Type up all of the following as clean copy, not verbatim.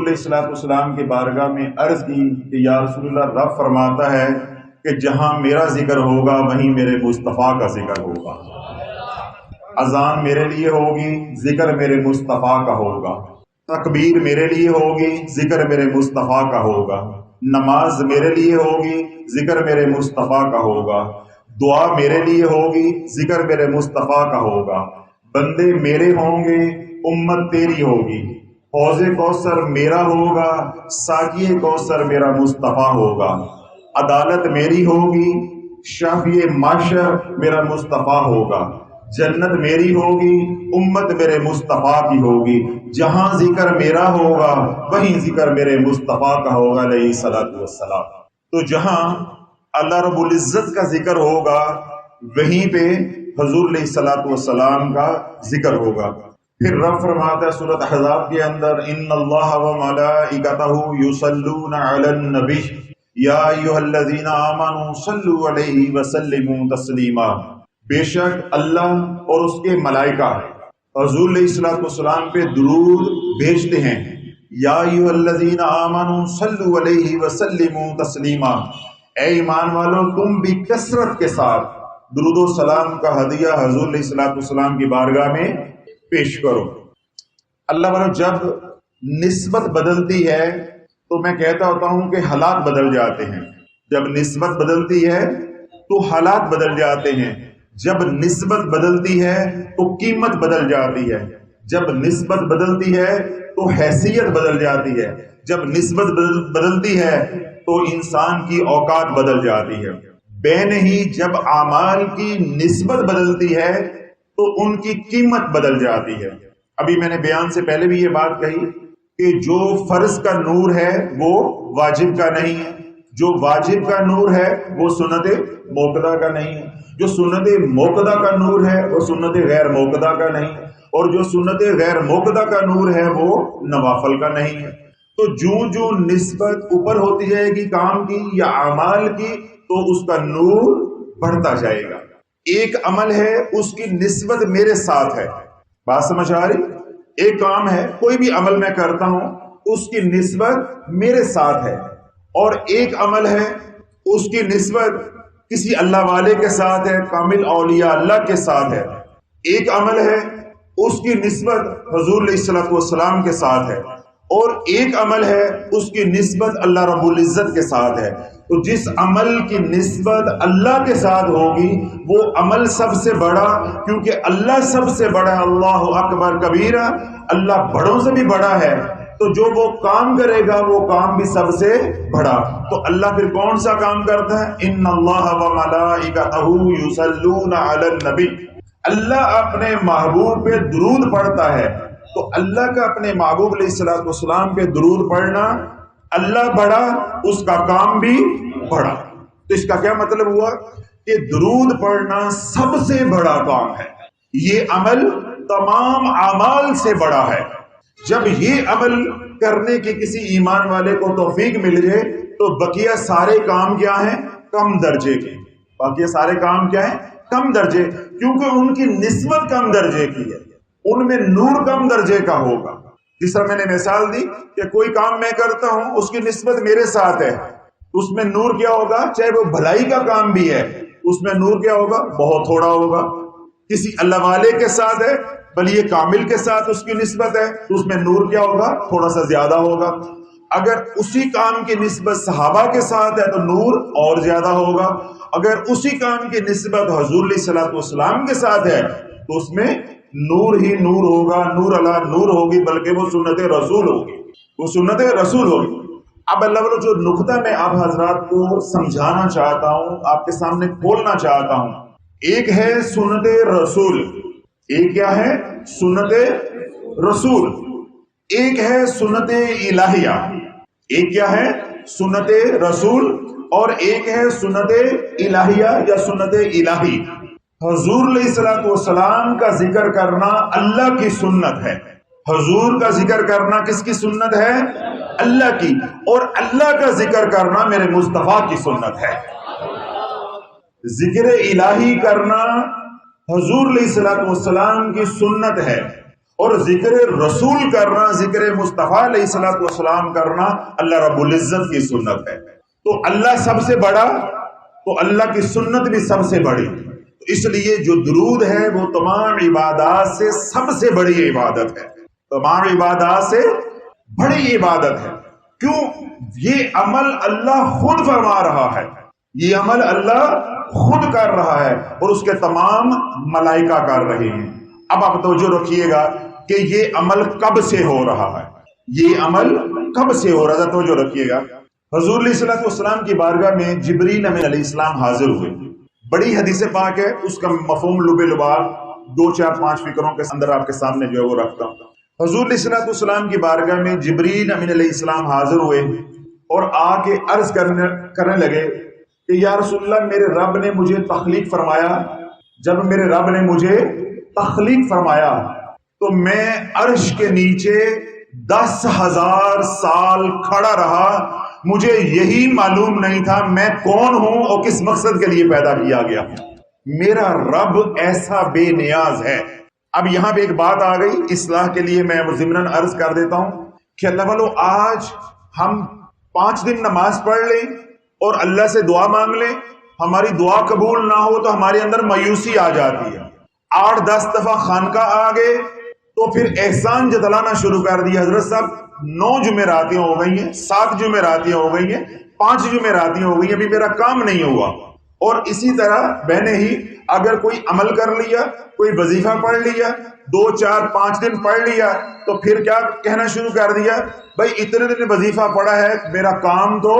حضور علیہ الصلوۃ والسلام کی بارگاہ میں عرض کی کہ یا رسول اللہ، رب فرماتا ہے کہ جہاں میرا ذکر ہوگا وہیں میرے مصطفیٰ کا ذکر ہوگا۔ اذان میرے لیے ہوگی، ذکر میرے مصطفیٰ کا ہوگا۔ تکبیر میرے لیے ہوگی، ذکر میرے مصطفیٰ کا ہوگا۔ نماز میرے لیے ہوگی، ذکر میرے مصطفیٰ کا ہوگا۔ دعا میرے لیے ہوگی، ذکر میرے مصطفیٰ کا ہوگا۔ بندے میرے ہوں گے، امت تیری ہوگی۔ حوض کوثر میرا ہوگا، ساقی کوثر میرا مصطفیٰ ہوگا۔ عدالت میری ہوگی، شافی معاشر میرا مصطفیٰ ہوگا۔ جنت میری ہوگی، امت میرے مصطفیٰ کی ہوگی۔ جہاں ذکر میرا ہوگا وہیں ذکر میرے مصطفیٰ کا ہوگا علیہ الصلوۃ والسلام۔ تو جہاں اللہ رب العزت کا ذکر ہوگا وہیں پہ حضور علیہ الصلوۃ والسلام کا ذکر ہوگا۔ پھر رب فرماتا ہے سورۃ احزاب کے اندر، ان اللہ وملائکتہ یصلون علی النبی یا ایھا الذین آمنوا صلوا علیہ وسلموا تسلیما۔ بے شک اللہ اور اس کے ملائکہ حضور علیہ الصلوۃ والسلام پہ درود بھیجتے ہیں۔ یا ایھا الذین آمنوا صلوا علیہ وسلموا تسلیما، اے ایمان والو تم بھی کثرت کے ساتھ درود و سلام کا ہدیہ حضور علیہ الصلوۃ والسلام کی بارگاہ میں پیش کرو۔ اللہ والو، جب نسبت بدلتی ہے تو میں کہتا ہوتا ہوں کہ حالات بدل جاتے ہیں۔ جب نسبت بدلتی ہے تو حالات بدل جاتے ہیں۔ جب نسبت بدلتی ہے تو قیمت بدل جاتی ہے۔ جب نسبت بدلتی ہے تو حیثیت بدل جاتی ہے۔ جب نسبت بدلتی ہے تو انسان کی اوقات بدل جاتی ہے۔ بے نہیں، جب اعمال کی نسبت بدلتی ہے تو ان کی قیمت بدل جاتی ہے۔ ابھی میں نے بیان سے پہلے بھی یہ بات کہی کہ جو فرض کا نور ہے وہ واجب کا نہیں ہے، جو واجب کا نور ہے وہ سنت موقدہ کا نہیں ہے، جو سنت موقدہ کا نور ہے وہ سنت غیر موقدہ کا نہیں ہے، اور جو سنت غیر موقدہ کا نور ہے وہ نوافل کا نہیں ہے۔ تو جو نسبت اوپر ہوتی جائے گی کام کی یا اعمال کی تو اس کا نور بڑھتا جائے گا۔ ایک عمل ہے، اس کی نسبت میرے ساتھ ہے، بات سمجھ آ رہی؟ ایک کام ہے، کوئی بھی عمل میں کرتا ہوں اس کی نسبت میرے ساتھ ہے، اور ایک عمل ہے اس کی نسبت کسی اللہ والے کے ساتھ ہے، کامل اولیاء اللہ کے ساتھ ہے۔ ایک عمل ہے اس کی نسبت حضور علیہ الصلوۃ والسلام کے ساتھ ہے، اور ایک عمل ہے اس کی نسبت اللہ رب العزت کے ساتھ ہے۔ تو جس عمل کی نسبت اللہ کے ساتھ ہوگی وہ عمل سب سے بڑا، کیونکہ اللہ سب سے بڑا، اللہ اکبر کبیرہ، اللہ بڑوں سے بھی بڑا ہے، تو جو وہ کام کرے گا وہ کام بھی سب سے بڑا۔ تو اللہ پھر کون سا کام کرتا ہے؟ ان اللہ وملائکتہ یصلون علی النبی، اللہ اپنے محبوب پہ درود پڑھتا ہے۔ تو اللہ کا اپنے محبوب علیہ الصلوۃ والسلام پہ درود پڑھنا، اللہ بڑا، اس کا کام بھی بڑا۔ تو اس کا کیا مطلب ہوا کہ درود پڑھنا سب سے بڑا کام ہے، یہ عمل تمام اعمال سے بڑا ہے۔ جب یہ عمل کرنے کی کسی ایمان والے کو توفیق مل جائے تو بقیہ سارے کام کیا ہیں؟ کم درجے کے۔ باقی سارے کام کیا ہیں؟ کم درجے، کیونکہ ان کی نسبت کم درجے کی ہے، ان میں نور کم درجے کا ہوگا۔ جس طرح میں نے مثال دی کہ کوئی کام میں کرتا ہوں اس کی نسبت میرے ساتھ ہے، اس میں نور کیا ہوگا؟ چاہے وہ بھلائی کا کام بھی ہے اس میں نور کیا ہوگا؟ بہت تھوڑا ہوگا۔ کسی اللہ والے کے ساتھ ہے، ولی کامل کے ساتھ اس کی نسبت ہے تو اس میں نور کیا ہوگا؟ تھوڑا سا زیادہ ہوگا۔ اگر اسی کام کی نسبت صحابہ کے ساتھ ہے تو نور اور زیادہ ہوگا۔ اگر اسی کام کی نسبت حضور علیہ الصلوۃ والسلام کے ساتھ ہے تو اس میں نور ہی نور ہوگا، نور علی نور ہوگی، بلکہ وہ سنت رسول ہوگی، وہ سنت رسول ہوگی۔ اب اللہ والو، جو نقطہ میں آپ حضرات کو سمجھانا چاہتا ہوں، آپ کے سامنے کھولنا چاہتا ہوں، ایک ہے سنت رسول، ایک کیا ہے؟ سنت رسول، ایک ہے سنت الہیہ۔ ایک کیا ہے؟ سنت رسول، اور ایک ہے سنت الہیہ یا سنت الہی۔ حضور علیہ الصلوۃ والسلام کا ذکر کرنا اللہ کی سنت ہے، حضور کا ذکر کرنا کس کی سنت ہے؟ اللہ کی، اور اللہ کا ذکر کرنا میرے مصطفیٰ کی سنت ہے۔ ذکر الہی کرنا حضور علیہ الصلوۃ والسلام کی سنت ہے، اور ذکر رسول کرنا، ذکر مصطفیٰ علیہ الصلوۃ والسلام کرنا اللہ رب العزت کی سنت ہے۔ تو اللہ سب سے بڑا تو اللہ کی سنت بھی سب سے بڑی، تو اس لیے جو درود ہے وہ تمام عبادات سے سب سے بڑی عبادت ہے، تمام عبادات سے بڑی عبادت ہے۔ کیوں؟ یہ عمل اللہ خود فرما رہا ہے، یہ عمل اللہ خود کر رہا ہے اور اس کے تمام ملائکہ کر رہے ہیں۔ اب آپ توجہ رکھیے گا کہ یہ عمل کب سے ہو رہا ہے، یہ عمل کب سے ہو رہا ہے، توجہ رکھیے گا۔ حضور علیہ الصلوۃ والسلام کی بارگاہ میں جبریل امین علیہ السلام حاضر ہوئے، بڑی حدیث پاک ہے، اس کا مفہوم لب لباب 2-4-5 فکروں کے اندر آپ کے سامنے جو ہے وہ رکھتا ہوں۔ حضور علیہ الصلوۃ والسلام کی بارگاہ میں جبریل امین علیہ السلام حاضر ہوئے اور آ کے عرض کرنے لگے کہ یا رسول اللہ، میرے رب نے مجھے تخلیق فرمایا، جب میرے رب نے مجھے تخلیق فرمایا تو میں عرش کے نیچے 10,000 سال کھڑا رہا، مجھے یہی معلوم نہیں تھا میں کون ہوں اور کس مقصد کے لیے پیدا کیا گیا۔ میرا رب ایسا بے نیاز ہے۔ اب یہاں پہ ایک بات آ گئی، اصلاح کے لیے میں ضمناً عرض کر دیتا ہوں کہ اللہ والو، آج ہم 5 دن نماز پڑھ لیں اور اللہ سے دعا مانگ لیں، ہماری دعا قبول نہ ہو تو ہمارے اندر مایوسی آ جاتی ہے۔ 8-10 دفعہ خانقاہ آ گئے تو پھر احسان جتلانا شروع کر دیا، حضرت صاحب 9 جمعراتیاں ہو گئی ہیں، 7 جمعراتیاں ہو گئی ہیں، 5 جمعراتیاں ہو گئی ہیں، ابھی میرا کام نہیں ہوا۔ اور اسی طرح بہنیں ہی اگر کوئی عمل کر لیا، کوئی وظیفہ پڑھ لیا، 2-4-5 دن پڑھ لیا تو پھر کیا کہنا شروع کر دیا، بھائی اتنے دن وظیفہ پڑھا ہے، میرا کام تو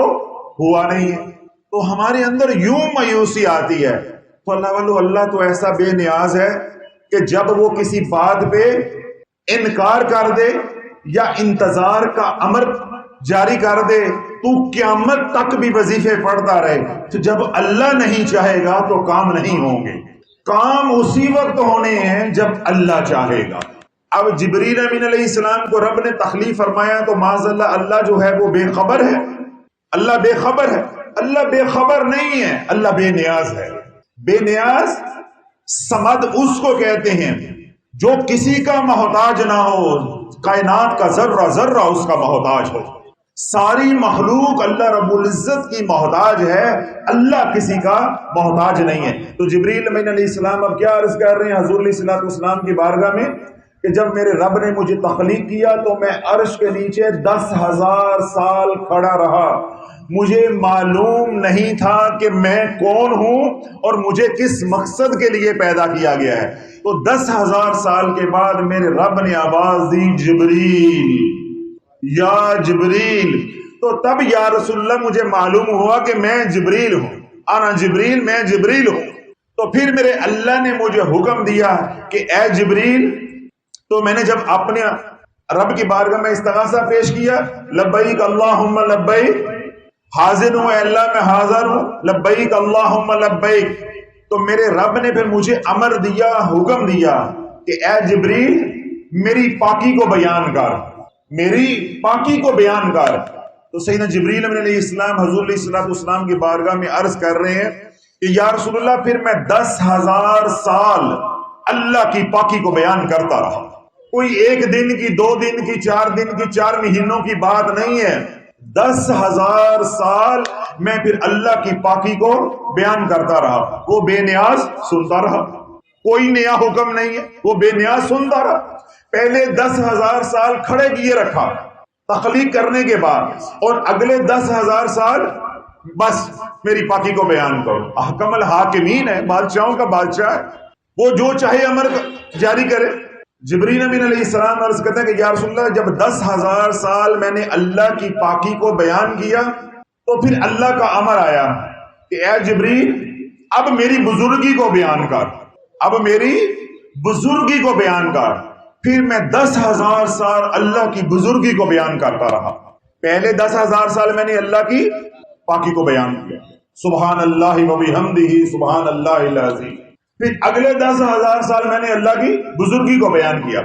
ہوا نہیں ہے۔ تو ہمارے اندر یوں مایوسی آتی ہے۔ تو اللہ والو، اللہ تو ایسا بے نیاز ہے کہ جب وہ کسی بات پہ انکار کر دے یا انتظار کا امر جاری کر دے تو قیامت تک بھی وظیفے پڑھتا رہے، تو جب اللہ نہیں چاہے گا تو کام نہیں ہوں گے، کام اسی وقت ہونے ہیں جب اللہ چاہے گا۔ اب جبریل امین علیہ السلام کو رب نے تخلیق فرمایا تو معاذ اللہ، اللہ جو ہے وہ بے خبر ہے، اللہ بے خبر ہے؟ اللہ بے خبر نہیں ہے، اللہ بے نیاز ہے۔ بے نیاز سمد اس کو کہتے ہیں جو کسی کا محتاج نہ ہو، کائنات کا ذرہ ذرہ اس کا محتاج ہو۔ ساری مخلوق اللہ رب العزت کی محتاج ہے، اللہ کسی کا محتاج نہیں ہے۔ تو جبریل امین علیہ السلام اب کیا عرض کر رہے ہیں حضور علیہ الصلوۃ والسلام کی بارگاہ میں کہ جب میرے رب نے مجھے تخلیق کیا تو میں عرش کے نیچے 10,000 سال کھڑا رہا، مجھے معلوم نہیں تھا کہ میں کون ہوں اور مجھے کس مقصد کے لیے پیدا کیا گیا ہے۔ تو 10,000 سال کے بعد میرے رب نے آواز دی، جبریل، یا جبریل۔ تو تب یا رسول اللہ مجھے معلوم ہوا کہ میں جبریل ہوں، انا جبریل، میں جبریل ہوں۔ تو پھر میرے اللہ نے مجھے حکم دیا کہ اے جبریل، تو میں نے جب اپنے رب کی بارگاہ میں استغاثہ پیش کیا، لبیک اللہم لبیک، حاضر ہوں اے اللہ میں حاضر ہوں، لبیک اللہم لبیک، تو میرے رب نے پھر مجھے امر دیا، حکم دیا کہ اے جبریل میری پاکی کو بیان کر، میری پاکی کو بیان کر۔ تو سیدنا جبریل علیہ السلام حضور علیہ الصلوۃ والسلام کی بارگاہ میں عرض کر رہے ہیں کہ یا رسول اللہ، پھر میں 10,000 سال اللہ کی پاکی کو بیان کرتا رہا۔ کوئی 1 دن کی، 2 دن کی، 4 دن کی، 4 مہینوں کی بات نہیں ہے، 10,000 سال میں پھر اللہ کی پاکی کو بیان کرتا رہا۔ وہ بے نیاز سنتا رہا، کوئی نیا حکم نہیں ہے، وہ بے نیاز سنتا رہا۔ پہلے 10,000 سال کھڑے کیے رکھا تخلیق کرنے کے بعد، اور اگلے 10,000 سال بس میری پاکی کو بیان کرو۔ احکم الحاکمین ہے، بادشاہوں کا بادشاہ ہے، وہ جو چاہے امر جاری کرے۔ جبریل امین علیہ السلام عرض کرتے ہیں کہ یا رسول اللہ، جب 10,000 سال میں نے اللہ کی پاکی کو بیان کیا تو پھر اللہ کا امر آیا کہ اے جبریل، اب میری بزرگی کو بیان کر، اب میری بزرگی کو بیان کر۔ پھر میں 10,000 سال اللہ کی بزرگی کو بیان کرتا رہا۔ پہلے 10,000 سال میں نے اللہ کی پاکی کو بیان کیا، سبحان اللہ و بحمدہ سبحان اللہ العظیم۔ پھر اگلے 10,000 سال میں نے اللہ کی بزرگی کو بیان کیا۔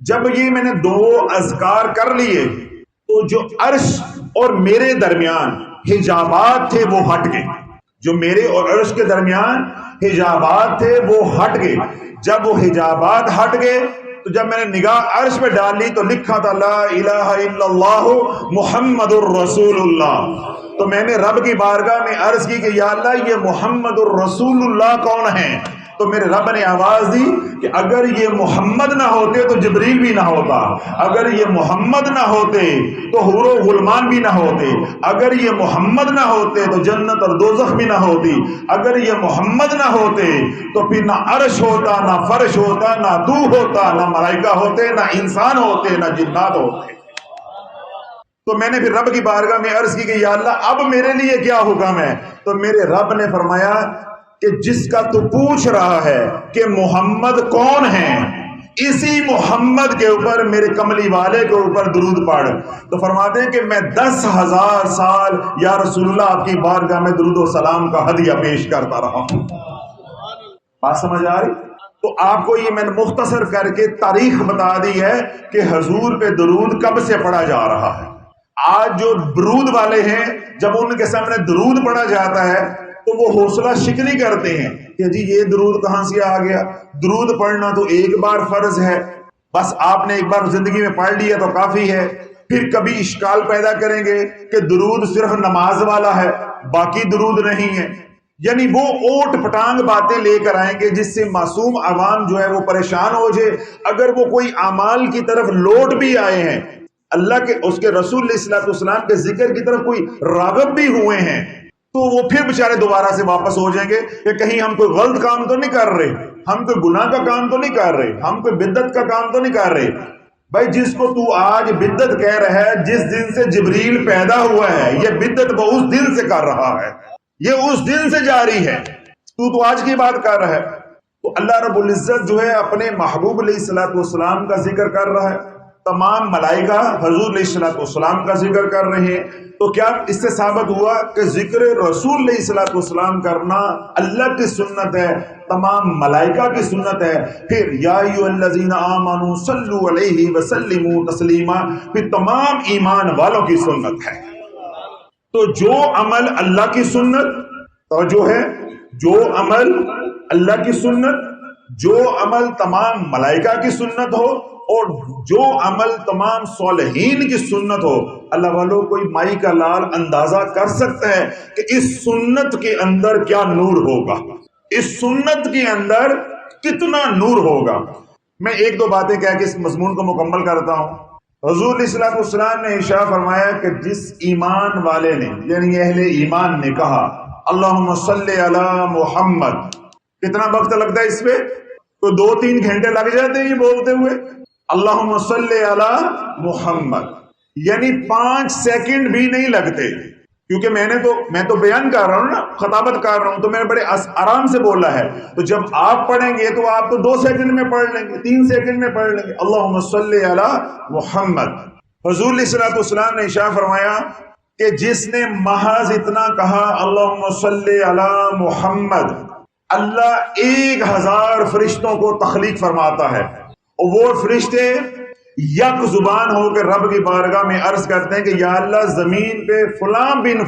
جب یہ میں نے 2 اذکار کر لیے تو جو عرش اور میرے درمیان حجابات تھے وہ ہٹ گئے، جو میرے اور عرش کے درمیان حجابات تھے وہ ہٹ گئے۔ جب وہ حجابات ہٹ گئے تو جب میں نے نگاہ عرش پہ ڈالی تو لکھا تھا لا الہ الا اللہ محمد الرسول اللہ. تو میں نے رب کی بارگاہ میں عرض کی کہ یا اللہ یہ محمد الرسول اللہ کون ہیں؟ تو میرے رب نے آواز دی کہ اگر یہ محمد نہ ہوتے تو جبریل بھی نہ ہوتا، اگر یہ محمد نہ ہوتے تو حور و غلمان بھی نہ ہوتے، اگر یہ محمد نہ ہوتے تو جنت اور دوزخ بھی نہ ہوتی، اگر یہ محمد نہ ہوتے تو پھر نہ عرش ہوتا، نہ فرش ہوتا، نہ تو ہوتا، نہ ملائکہ ہوتے، نہ انسان ہوتے، نہ جنات ہوتے. تو میں نے پھر رب کی بارگاہ میں عرض کی کہ یا اللہ اب میرے لیے کیا حکم ہے؟ تو میرے رب نے فرمایا کہ جس کا تو پوچھ رہا ہے کہ محمد کون ہیں، اسی محمد کے اوپر میرے کملی والے کے اوپر درود پڑھ. تو فرماتے ہیں کہ میں 10,000 سال یا رسول اللہ آپ کی بارگاہ میں درود و سلام کا ہدیہ پیش کرتا رہا ہوں. بات سمجھ آ رہی؟ تو آپ کو یہ میں نے مختصر کر کے تاریخ بتا دی ہے کہ حضور پہ درود کب سے پڑھا جا رہا ہے. آج جو درود والے ہیں جب ان کے سامنے درود پڑھا جاتا ہے تو وہ حوصلہ شکنی کرتے ہیں کہ جی یہ درود کہاں سے آ گیا. درود پڑھنا تو ایک بار فرض ہے، بس آپ نے ایک بار زندگی میں پڑھ لیا تو کافی ہے. پھر کبھی اشکال پیدا کریں گے کہ درود صرف نماز والا ہے باقی درود نہیں ہے. یعنی وہ اوٹ پٹانگ باتیں لے کر آئیں گے جس سے معصوم عوام جو ہے وہ پریشان ہو جائے. اگر وہ کوئی اعمال کی طرف لوٹ بھی آئے ہیں، اللہ کے اس کے رسول علیہ السلام کے ذکر کی طرف کوئی راغب بھی ہوئے ہیں، تو وہ پھر بیچارے دوبارہ سے واپس ہو جائیں گے کہ کہیں ہم کوئی غلط کام تو نہیں کر رہے، ہم کوئی گناہ کا کام تو نہیں کر رہے، ہم کوئی بدعت کا کام تو نہیں کر رہے. بھائی جس کو تو آج بدعت کہہ رہا ہے، جس دن سے جبریل پیدا ہوا ہے یہ بدعت وہ اس دن سے کر رہا ہے، یہ اس دن سے جاری ہے، تو آج کی بات کر رہا ہے. تو اللہ رب العزت جو ہے اپنے محبوب علیہ السلام کا ذکر کر رہا ہے، تمام ملائکہ حضور علیہ السلام کا ذکر کر رہے ہیں. تو کیا اس سے ثابت ہوا کہ ذکر رسول علیہ السلام کرنا اللہ کی سنت ہے، تمام ملائکہ کی سنت ہے. پھر یا ایھا الذین آمنوا صلوا علیہ وسلموا تسلیما، پھر تمام ایمان والوں کی سنت ہے. تو جو عمل اللہ کی سنت، توجہ ہے، جو عمل اللہ کی سنت، جو عمل تمام ملائکہ کی سنت ہو اور جو عمل تمام صالحین کی سنت ہو، اللہ والوں کوئی مائی کا لال اندازہ کر سکتا ہے کہ اس سنت کے اندر کیا نور ہوگا، اس سنت کے اندر کتنا نور ہوگا. میں ایک دو باتیں کہہ کے اس مضمون کو مکمل کرتا ہوں. حضور علیہ السلام نے ارشاد فرمایا کہ جس ایمان والے نے یعنی اہل ایمان نے کہا اللہم صلی علی محمد، کتنا وقت لگتا ہے اس پہ؟ تو 2-3 گھنٹے لگ جاتے ہیں یہ بولتے ہوئے اللہم صلی علی محمد، یعنی 5 سیکنڈ بھی نہیں لگتے. کیونکہ میں تو بیان کر رہا ہوں نا، خطابت کر رہا ہوں، تو میں نے بڑے آرام سے بولا ہے. تو جب آپ پڑھیں گے تو آپ تو 2 سیکنڈ میں پڑھ لیں گے، 3 سیکنڈ میں پڑھ لیں گے. اللہم صلی علی محمد. حضور علیہ السلام نے ارشاد فرمایا کہ جس نے محض اتنا کہا اللہم صلی علی محمد، اللہ 1000 فرشتوں کو تخلیق فرماتا ہے، اور وہ فرشتے یک زبان ہو کے رب کی بارگاہ میں عرض کرتے ہیں کہ یا اللہ زمین پہ فلاں بن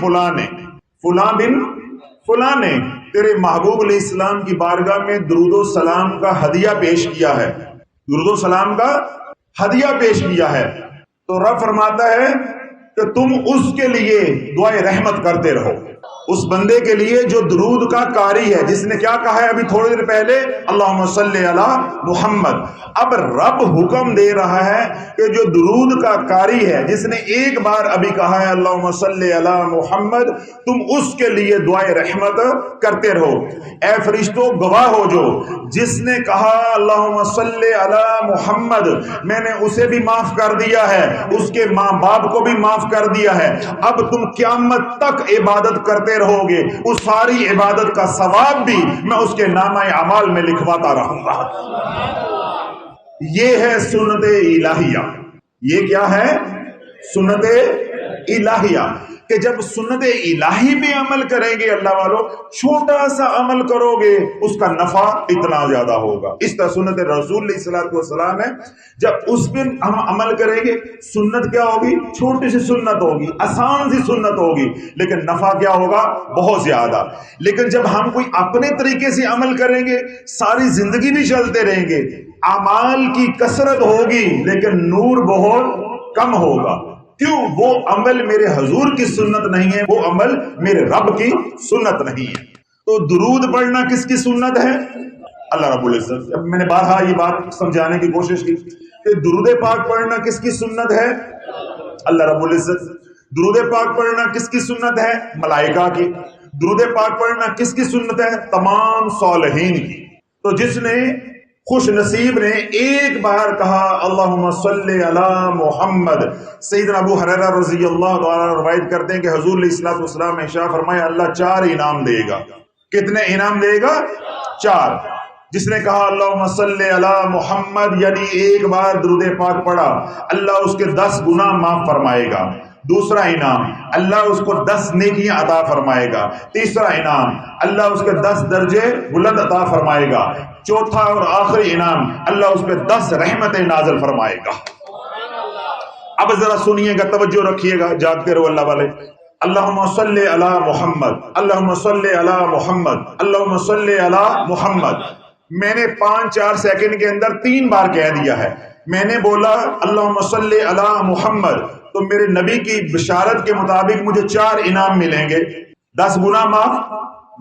فلاں نے تیرے محبوب علیہ السلام کی بارگاہ میں درود و سلام کا ہدیہ پیش کیا ہے، درود و سلام کا ہدیہ پیش کیا ہے. تو رب فرماتا ہے کہ تم اس کے لیے دعائے رحمت کرتے رہو، اس بندے کے لیے جو درود کا قاری ہے، جس نے کیا کہا ہے ابھی تھوڑی دیر پہلے اللہم صلی علی محمد. اب رب حکم دے رہا ہے کہ جو درود کا قاری ہے، جس نے ایک بار ابھی کہا ہے اللہم صلی علی محمد، تم اس کے لیے دعائے رحمت کرتے رہو. اے فرشتوں گواہ ہو، جو جس نے کہا اللہم صلی علی محمد میں نے اسے بھی معاف کر دیا ہے، اس کے ماں باپ کو بھی معاف کر دیا ہے. اب تم قیامت تک عبادت کرتے رہو گے، اس ساری عبادت کا ثواب بھی میں اس کے نامہ اعمال میں لکھواتا رہوں گا. یہ ہے سنت الہیہ. یہ کیا ہے؟ سنت الہیہ. کہ جب سنت الہی پہ عمل کریں گے اللہ والوں، چھوٹا سا عمل کرو گے اس کا نفع اتنا زیادہ ہوگا. اس طرح سنت رسول علیہ السلام ہے، جب اس پہ ہم عمل کریں گے سنت کیا ہوگی؟ چھوٹی سی سنت ہوگی، آسان سی سنت ہوگی، لیکن نفع کیا ہوگا؟ بہت زیادہ. لیکن جب ہم کوئی اپنے طریقے سے عمل کریں گے، ساری زندگی بھی چلتے رہیں گے، اعمال کی کثرت ہوگی لیکن نور بہت کم ہوگا. کیوں؟ وہ عمل میرے حضور کی سنت نہیں ہے، وہ عمل میرے رب کی سنت نہیں ہے. تو درود پڑھنا کس کی سنت ہے؟ اللہ رب العزت. اب میں نے بارہا یہ بات سمجھانے کی کوشش کی کہ درود پاک پڑھنا کس کی سنت ہے؟ اللہ رب العزت. درود پاک پڑھنا کس کی سنت ہے؟ ملائکہ کی. درود پاک پڑھنا کس کی سنت ہے؟ تمام صالحین کی. تو جس نے خوش نصیب نے ایک بار کہا اللہم صلی علی محمد. سیدنا ابو ہریرہ رضی اللہ تعالیٰ روایت کرتے ہیں کہ حضور علیہ الصلوۃ والسلام نے ارشاد فرمایا اللہ 4 انعام دے گا. کتنے انعام دے گا؟ 4. جس نے کہا اللہم صلی علی محمد یعنی ایک بار درود پاک پڑھا، اللہ اس کے 10 گناہ معاف فرمائے گا. دوسرا انعام، اللہ اس کو 10 نیکیاں عطا فرمائے گا. تیسرا انعام، اللہ اس کے 10 درجے بلند عطا فرمائے گا. چوتھا اور آخری انعام، اللہ اس پہ 10 رحمتیں نازل فرمائے گا. اب ذرا سنیے گا، توجہ رکھیے گا، جاگتے رہو اللہ والے. اللہم صلی علی محمد، اللہم صلی علی محمد، اللہم صلی علی محمد. میں نے 5-4 سیکنڈ کے اندر 3 بار کہہ دیا ہے. میں نے بولا اللہم صلی علی محمد تو میرے نبی کی بشارت کے مطابق مجھے 4 انعام ملیں گے. 10 گناہ معاف،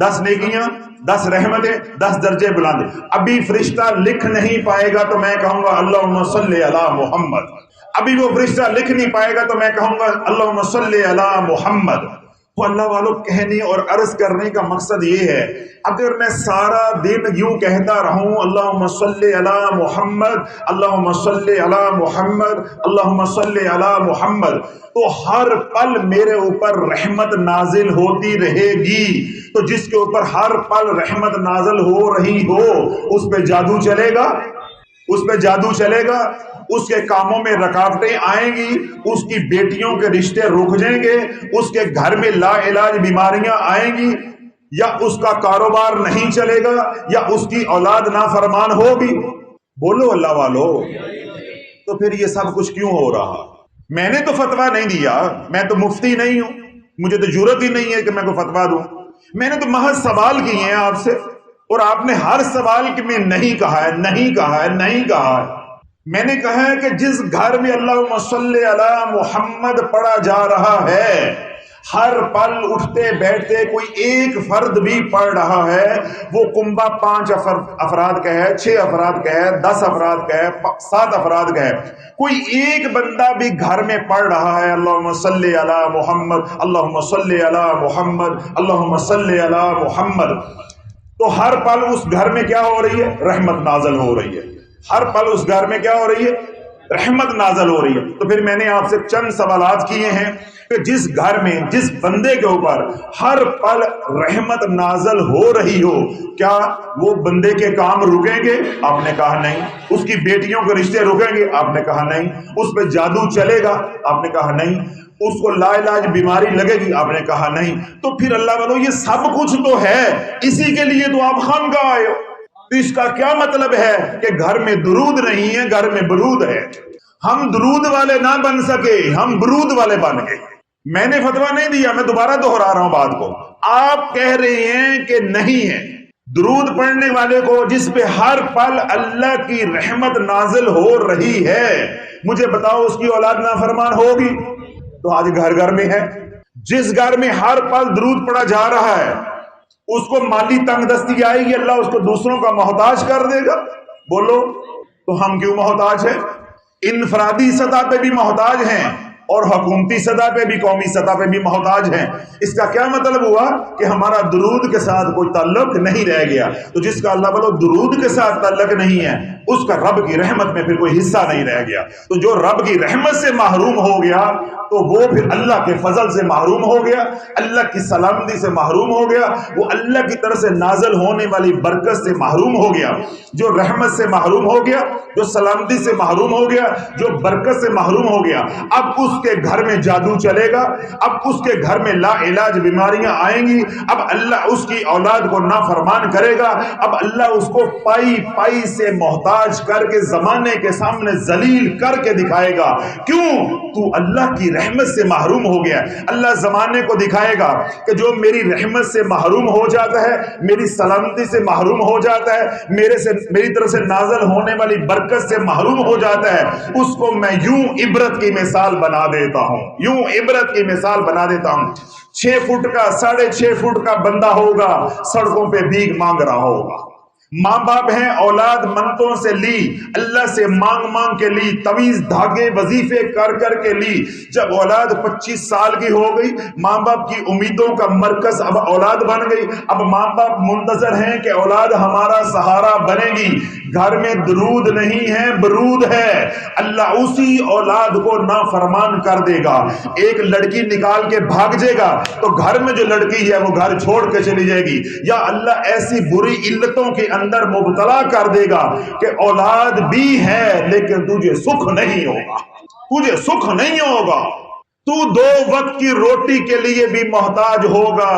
10 نیکیاں، 10 رحمتیں، 10 درجے بلند. ابھی فرشتہ لکھ نہیں پائے گا تو میں کہوں گا اللہم صلی علی محمد. ابھی وہ فرشتہ لکھ نہیں پائے گا تو میں کہوں گا اللہم صلی علی محمد. تو اللہ والوں کہنے اور عرض کرنے کا مقصد یہ ہے، اگر میں سارا دن یوں کہتا رہوں اللہم صلی علی محمد، اللہم صلی علی محمد، اللہم صلی علی محمد، تو ہر پل میرے اوپر رحمت نازل ہوتی رہے گی. تو جس کے اوپر ہر پل رحمت نازل ہو رہی ہو اس پہ جادو چلے گا، اس پہ جادو چلے گا، اس کے کاموں میں رکاوٹیں آئیں گی، اس کی بیٹیوں کے رشتے رک جائیں گے، اس کے گھر میں لا علاج بیماریاں آئیں گی، یا اس کا کاروبار نہیں چلے گا، یا اس کی اولاد نافرمان ہوگی. بولو اللہ والو. تو پھر یہ سب کچھ کیوں ہو رہا؟ میں نے تو فتویٰ نہیں دیا، میں تو مفتی نہیں ہوں، مجھے تو جرت ہی نہیں ہے کہ میں کوئی فتویٰ دوں. میں نے تو محض سوال کیے ہیں آپ سے، اور آپ نے ہر سوال کے میں نہیں کہا ہے، نہیں کہا ہے، نہیں کہا ہے. میں نے کہا ہے کہ جس گھر میں اللہم صلی علی محمد پڑھا جا رہا ہے، ہر پل اٹھتے بیٹھتے کوئی ایک فرد بھی پڑھ رہا ہے، وہ کنبہ 5 افراد کا ہے، 6 افراد کا ہے، 10 افراد کا ہے، 7 افراد کا ہے، کوئی ایک بندہ بھی گھر میں پڑھ رہا ہے اللہم صلی علی محمد، اللہم صلی علی محمد، اللہم صلی علی محمد، تو ہر پل اس گھر میں کیا ہو رہی ہے؟ رحمت نازل ہو رہی ہے. ہر پل اس گھر میں کیا ہو رہی ہے؟ رحمت نازل ہو رہی ہے. تو پھر میں نے آپ سے چند سوالات کیے ہیں کہ جس گھر میں جس بندے کے اوپر ہر پل رحمت نازل ہو رہی ہو، کیا وہ بندے کے کام رکیں گے؟ آپ نے کہا نہیں. اس کی بیٹیوں کے رشتے رکیں گے؟ آپ نے کہا نہیں. اس پہ جادو چلے گا؟ آپ نے کہا نہیں. اس کو لا علاج بیماری لگے گی؟ آپ نے کہا نہیں. تو پھر اللہ والو یہ سب کچھ تو ہے، اسی کے لیے تو آپ خانقاہ آئے ہو. اس کا کیا مطلب ہے کہ گھر میں درود نہیں ہے، گھر میں برود ہے. ہم درود والے نہ بن سکے، ہم برود والے بن گئے. میں نے فتویٰ نہیں دیا، میں دوبارہ دہرا رہا ہوں بات کو. آپ کہہ رہے ہیں کہ نہیں ہے. درود پڑھنے والے کو جس پہ ہر پل اللہ کی رحمت نازل ہو رہی ہے، مجھے بتاؤ اس کی اولاد نافرمان ہوگی؟ تو آج گھر گھر میں ہے. جس گھر میں ہر پل درود پڑھا جا رہا ہے اس کو مالی تنگ دستی آئے گی، اللہ اس کو دوسروں کا محتاج کر دے گا. بولو تو ہم کیوں محتاج ہیں؟ انفرادی سطح پہ بھی محتاج ہیں اور حکومتی سطح پہ بھی، قومی سطح پہ بھی محتاج ہیں. اس کا کیا مطلب ہوا کہ ہمارا درود کے ساتھ کوئی تعلق نہیں رہ گیا. تو جس کا اللہ بولو درود کے ساتھ تعلق نہیں ہے اس کا رب کی رحمت میں پھر کوئی حصہ نہیں رہ گیا. تو جو رب کی رحمت سے محروم ہو گیا تو وہ پھر اللہ کے فضل سے محروم ہو گیا، اللہ کی سلامتی سے محروم ہو گیا، وہ اللہ کی طرف سے نازل ہونے والی برکت سے محروم ہو گیا. جو رحمت سے محروم ہو گیا، جو سلامتی سے محروم ہو گیا، جو برکت سے محروم ہو گیا، اب اس کے گھر میں جادو چلے گا، اب اس کے گھر میں لا علاج بیماریاں آئیں گی، اب اللہ اس کی اولاد کو نافرمان کرے گا، اب اللہ اس کو پائی پائی سے محتاج محتاج کر کے زمانے کے سامنے ذلیل کر کے دکھائے گا. کیوں؟ تو اللہ کی رحمت سے محروم ہو گیا. اللہ زمانے کو دکھائے گا کہ جو میری رحمت سے محروم ہو جاتا ہے، میری سلامتی سے محروم ہو جاتا ہے، میری طرف سے نازل ہونے والی برکت سے محروم ہو جاتا ہے، اس کو میں یوں عبرت کی مثال بنا دیتا ہوں، یوں عبرت کی مثال بنا دیتا ہوں. 6 فٹ کا 6.5 فٹ کا بندہ ہوگا، سڑکوں پہ بھیک مانگ رہا ہوگا. ماں باپ ہیں، اولاد منتوں سے لی، اللہ سے مانگ مانگ کے لی، طویز دھاگے وظیفے کر کر کے لی. جب اولاد 25 سال کی ہو گئی، ماں باپ کی امیدوں کا مرکز اب اولاد بن گئی. اب ماں باپ منتظر ہیں کہ اولاد ہمارا سہارا بنے گی. گھر میں درود نہیں ہے، برود ہے. اللہ اسی اولاد کو نافرمان کر دے گا. ایک لڑکی نکال کے بھاگ جائے گا تو گھر میں جو لڑکی ہے وہ گھر چھوڑ کے چلی جائے گی. یا اللہ ایسی بری علتوں کے اندر مبتلا کر دے گا کہ اولاد بھی ہے لیکن تجھے سکھ نہیں ہوگا، تجھے سکھ نہیں ہوگا. تو 2 وقت کی روٹی کے لیے بھی محتاج ہوگا.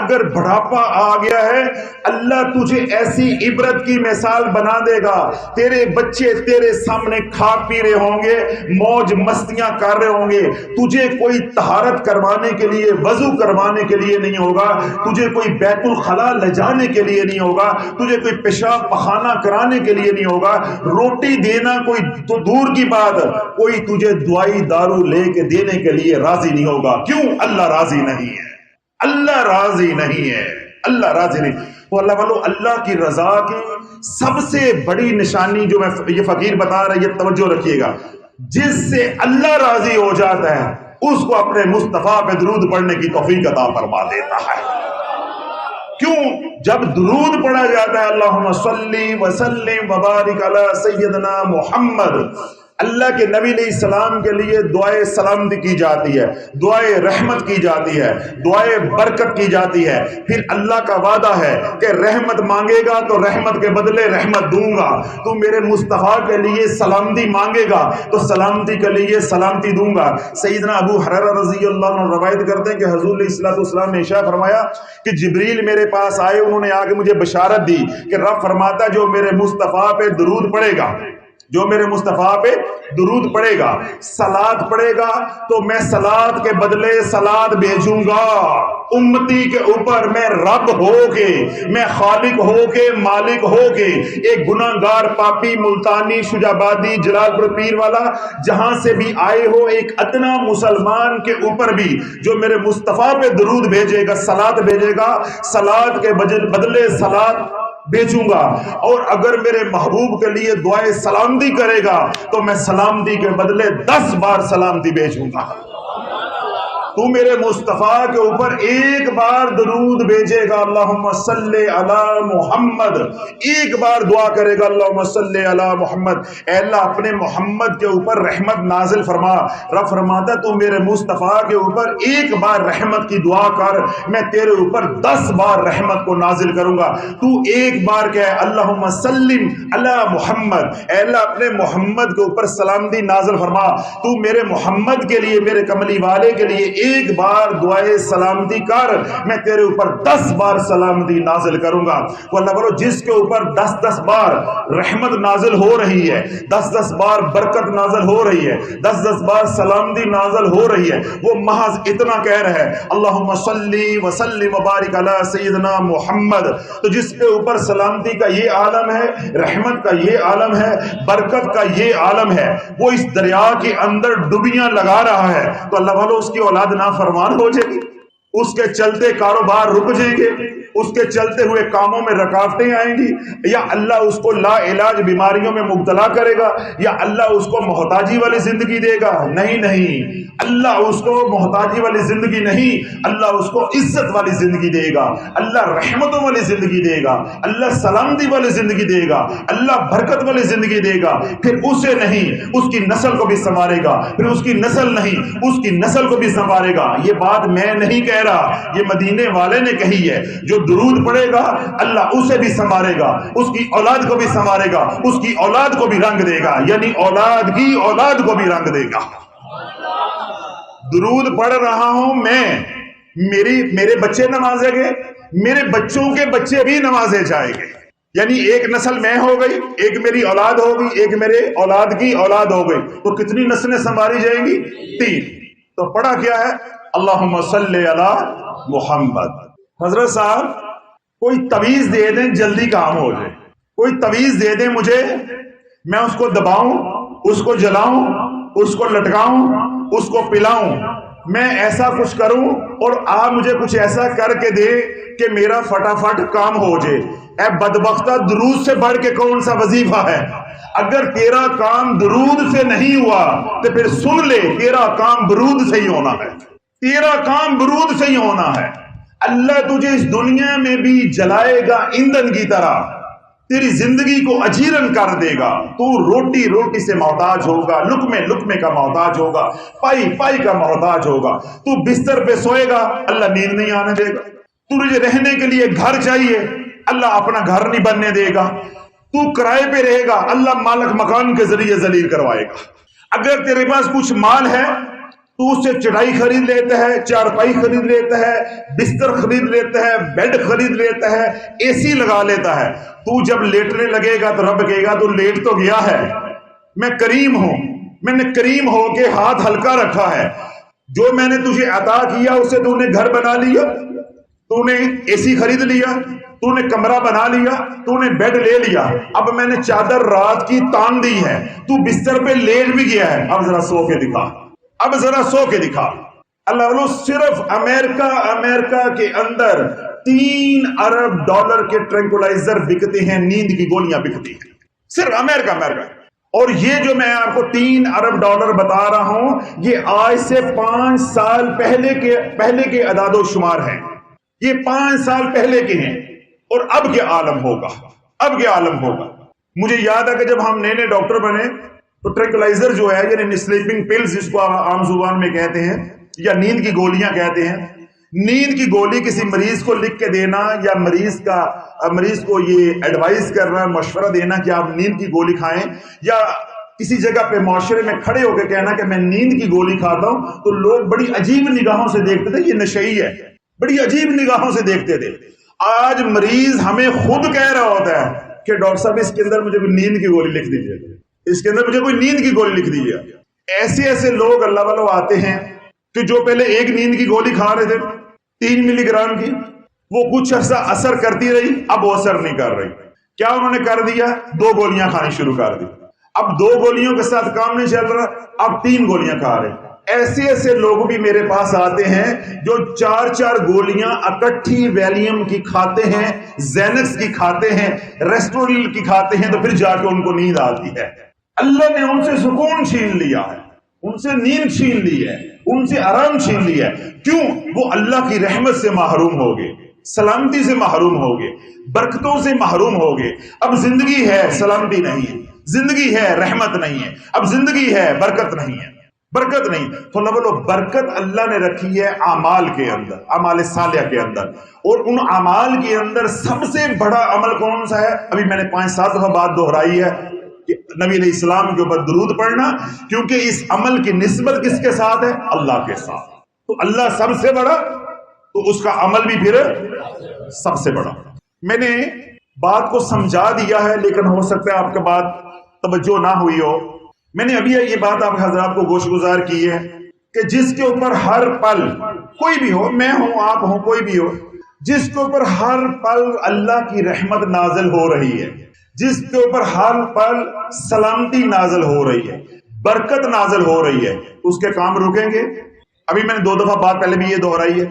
اگر بڑھاپا آ گیا ہے، اللہ تجھے ایسی عبرت کی مثال بنا دے گا. تیرے بچے تیرے سامنے کھا پی رہے ہوں گے، موج مستیاں کر رہے ہوں گے. تجھے کوئی طہارت کروانے کے لیے، وضو کروانے کے لیے نہیں ہوگا، تجھے کوئی بیت الخلا لے جانے کے لیے نہیں ہوگا، تجھے کوئی پیشاب پخانہ کرانے کے لیے نہیں ہوگا. روٹی دینا کوئی تو دور کی بات، کوئی تجھے دوائی دارو لے کے دینے کے لیے راضی نہیں ہوگا. کیوں؟ اللہ راضی نہیں ہے، اللہ راضی نہیں ہے، اللہ راضی نہیں. تو اللہ والو، اللہ کی رضا کی سب سے بڑی نشانی جو میں یہ فقیر بتا رہا ہے، یہ توجہ رکھیے گا، جس سے اللہ راضی ہو جاتا ہے اس کو اپنے مصطفیٰ پہ درود پڑھنے کی توفیق عطا فرما دیتا ہے. کیوں؟ جب درود پڑھا جاتا ہے اللہم صلی وسلم وبارک علی سیدنا محمد، اللہ کے نبی علیہ السلام کے لیے دعائے سلامتی کی جاتی ہے، دعائے رحمت کی جاتی ہے، دعائے برکت کی جاتی ہے. پھر اللہ کا وعدہ ہے کہ رحمت مانگے گا تو رحمت کے بدلے رحمت دوں گا. تو میرے مصطفیٰ کے لیے سلامتی مانگے گا تو سلامتی کے لیے سلامتی دوں گا. سیدنا ابو ہریرہ رضی اللہ عنہ روایت کرتے ہیں کہ حضور علیہ الصلوۃ والسلام نے ارشاد فرمایا کہ جبریل میرے پاس آئے، انہوں نے آ کے مجھے بشارت دی کہ رب فرماتا ہے جو میرے مصطفیٰ پہ درود پڑے گا، جو میرے مصطفیٰ پہ درود پڑے گا، صلات پڑے گا، تو میں صلات کے بدلے صلات بھیجوں گا. امتی کے اوپر میں رب ہو کے، میں خالق ہو کے، مالک ہو کے، ایک گناہگار پاپی ملتانی شجابادی جلال پور پیر والا جہاں سے بھی آئے ہو، ایک ادنا مسلمان کے اوپر بھی جو میرے مصطفیٰ پہ درود بھیجے گا، صلات بھیجے گا، صلات کے بدلے صلات بیچوں گا. اور اگر میرے محبوب کے لیے دعائے سلامتی کرے گا تو میں سلامتی کے بدلے 10 بار سلامتی بیچوں گا. تو میرے مصطفیٰ کے اوپر ایک بار درود بھیجے گا اللہم صلی علی محمد، ایک بار دعا کرے گا اللہم صلی علی محمد، اے اللہ اپنے محمد کے اوپر رحمت نازل فرما. رب فرماتا تو میرے مصطفیٰ کے اوپر ایک بار رحمت کی دعا کر، میں تیرے اوپر 10 بار رحمت کو نازل کروں گا. تو ایک بار کہے اللہم سلم علی محمد، اے اللہ اپنے محمد کے اوپر سلامتی نازل فرما. تو میرے محمد کے لیے، میرے کملی والے کے لیے ایک بار دعائے سلامتی کر، میں تیرے اوپر 10 بار سلامتی نازل کروں گا. تو اللہ بولو جس کے اوپر 10 بار رحمت نازل ہو رہی ہے، 10 بار برکت نازل ہو رہی ہے، 10 بار سلامتی نازل ہو رہی ہے، وہ محض اتنا کہہ رہا ہے اللہم صلی وسلم وبارک علی سیدنا محمد. تو جس کے اوپر سلامتی کا یہ عالم ہے، رحمت کا یہ عالم ہے، برکت کا یہ عالم ہے، وہ اس دریا کے اندر ڈبیاں لگا رہا ہے، تو اللہ والو اس کی اولاد نافرمان ہو جائے گی، اس کے چلتے کاروبار رک جائیں گے، اس کے چلتے ہوئے کاموں میں رکاوٹیں آئیں گی، یا اللہ اس کو لا علاج بیماریوں میں مبتلا کرے گا، یا اللہ اس کو محتاجی والی زندگی دے گا. نہیں، اللہ اس کو محتاجی والی زندگی نہیں، اللہ اس کو عزت والی زندگی دے گا، اللہ رحمتوں والی زندگی دے گا، اللہ سلامتی والی زندگی دے گا، اللہ برکت والی زندگی دے گا. پھر اسے نہیں، اس کی نسل کو بھی سنوارے گا، پھر اس کی نسل نہیں، اس کی نسل کو بھی سنوارے گا. یہ بات میں نہیں کہہ رہا، یہ مدینے والے نے کہی ہے. جو درود پڑے گا اللہ اسے بھی سنوارے گا، اس کی اولاد کو بھی سنوارے گا، اس کی اولاد کو بھی رنگ دے گا، یعنی اولاد کی اولاد کو بھی رنگ دے گا. درود پڑھ رہا ہوں میں، میرے بچے نوازے گے، میرے بچوں کے بچے بھی نوازے جائیں گے. یعنی ایک نسل میں ہو گئی، ایک میری اولاد ہوگی، ایک میرے اولاد کی اولاد ہو گئی، تو کتنی نسلیں سنبھالی جائیں گی؟ 3۔ تو پڑھا کیا ہے؟ اللہم صلی علی محمد۔ حضرت صاحب کوئی تویز دے دیں جلدی کام ہو جائے، کوئی تویز دے دیں مجھے، میں اس کو دباؤں، اس کو جلاؤں، اس کو لٹکاؤں، اس کو پلاؤں، میں ایسا کچھ کروں اور آپ مجھے کچھ ایسا کر کے دے کہ میرا فٹافٹ کام ہو جائے۔ اے بدبختہ، درود سے بڑھ کے کون سا وظیفہ ہے؟ اگر تیرا کام درود سے نہیں ہوا تو پھر سن لے، تیرا کام برود سے ہی ہونا ہے، تیرا کام برود سے ہی ہونا ہے۔ اللہ تجھے اس دنیا میں بھی جلائے گا ایندھن کی طرح، تیری زندگی کو اجیرن کر دے گا، تو روٹی روٹی سے محتاج ہوگا، لقمے لقمے کا محتاج ہوگا، پائی پائی کا محتاج ہوگا، تو بستر پہ سوئے گا، اللہ نیند نہیں آنے دے گا، تجھے رہنے کے لیے گھر چاہیے، اللہ اپنا گھر نہیں بننے دے گا، تو کرائے پہ رہے گا، اللہ مالک مکان کے ذریعے ذلیل کروائے گا۔ اگر تیرے پاس کچھ مال ہے تو اس سے چٹائی خرید لیتا ہے، چارپائی خرید لیتا ہے، بستر خرید لیتا ہے، بیڈ خرید لیتا ہے، اے سی لگا لیتا ہے، تو جب لیٹنے لگے گا تو رب کہے گا تو لیٹ تو گیا ہے، میں کریم ہوں، میں نے کریم ہو کے ہاتھ ہلکا رکھا ہے، جو میں نے تجھے عطا کیا اس سے تو نے گھر بنا لیا، تو نے اے سی خرید لیا، تو نے کمرہ بنا لیا، تو نے بیڈ لے لیا، اب میں نے چادر رات کی تان دی ہے، تو بستر پہ لیٹ بھی گیا ہے، اب ذرا سو کے دکھا، اب ذرا سو کے دکھا۔ اللہ والو، صرف امریکہ کے اندر 3 ارب ڈالر کے ٹرینکولائزر بکتے ہیں، نیند کی گولیاں بکتی ہیں، صرف امریکہ۔ اور یہ جو میں آپ کو 3 ارب ڈالر بتا رہا ہوں، یہ آج سے 5 سال پہلے کے اعداد و شمار ہیں، یہ 5 سال پہلے کے ہیں، اور اب کیا عالم ہوگا۔ مجھے یاد ہے کہ جب ہم نئے ڈاکٹر بنے تو ٹرینکولائزر جو ہے، یعنی سلیپنگ پلز جس کو عام زبان میں کہتے ہیں، یا نیند کی گولیاں کہتے ہیں، نیند کی گولی کسی مریض کو لکھ کے دینا، یا مریض کو یہ ایڈوائز کرنا، مشورہ دینا کہ آپ نیند کی گولی کھائیں، یا کسی جگہ پہ معاشرے میں کھڑے ہو کے کہنا کہ میں نیند کی گولی کھاتا ہوں، تو لوگ بڑی عجیب نگاہوں سے دیکھتے تھے، یہ نشئی ہے، بڑی عجیب نگاہوں سے دیکھتے تھے۔ آج مریض ہمیں خود کہہ رہا ہوتا ہے کہ ڈاکٹر صاحب اس کے اندر مجھے کوئی نیند کی گولی لکھ دیجیے، اس کے اندر مجھے کوئی نیند کی گولی لکھ دیجیے۔ ایسے لوگ اللہ والوں آتے ہیں کہ جو پہلے ایک نیند کی گولی کھا رہے تھے 3 ملی گرام کی، وہ کچھ عرصہ اثر کرتی رہی، اب وہ اثر نہیں کر رہی، کیا انہوں نے کر دیا؟ 2 گولیاں کھانی شروع کر دی، اب 2 گولیوں کے ساتھ کام نہیں چل رہا، اب 3 گولیاں کھا رہے۔ ایسے لوگ بھی میرے پاس آتے ہیں جو 4 گولیاں اکٹھی ویلیم کی کھاتے ہیں، زینکس کی کھاتے ہیں، ریسٹورل کی کھاتے ہیں، تو پھر جا کے ان کو نیند آتی ہے۔ اللہ نے ان سے سکون چھین لیا ہے، ان سے نیند چھین لی ہے، ان سے آرام چھین لیا ہے۔ کیوں؟ وہ اللہ کی رحمت سے محروم ہو گئے، سلامتی سے محروم ہو گئے، برکتوں سے محروم ہو گئے۔ اب زندگی ہے، سلامتی نہیں ہے، زندگی ہے، رحمت نہیں ہے، اب زندگی ہے، برکت نہیں ہے، برکت نہیں۔ تو لوگوں، برکت اللہ نے رکھی ہے اعمال کے اندر، اعمال صالحہ کے اندر، اور ان اعمال کے اندر سب سے بڑا عمل کون سا ہے؟ ابھی میں نے 5-7 دفعہ بات دہرائی ہے کہ نبی علیہ السلام کے اوپر درود پڑھنا، کیونکہ اس عمل کی نسبت کس کے ساتھ ہے؟ اللہ کے ساتھ۔ تو اللہ سب سے بڑا، تو اس کا عمل بھی پھر سب سے بڑا۔ میں نے بات کو سمجھا دیا ہے، لیکن ہو سکتا ہے آپ کا بات توجہ نہ ہوئی ہو۔ میں نے ابھی یہ بات آپ حضرات کو گوش گزار کی ہے کہ جس کے اوپر ہر پل، کوئی بھی ہو، میں ہوں، آپ ہوں، کوئی بھی ہو، جس کے اوپر ہر پل اللہ کی رحمت نازل ہو رہی ہے، جس کے اوپر ہر پل سلامتی نازل ہو رہی ہے، برکت نازل ہو رہی ہے، اس کے کام رکیں گے؟ ابھی میں نے 2 دفعہ بات پہلے بھی یہ دہرائی ہے،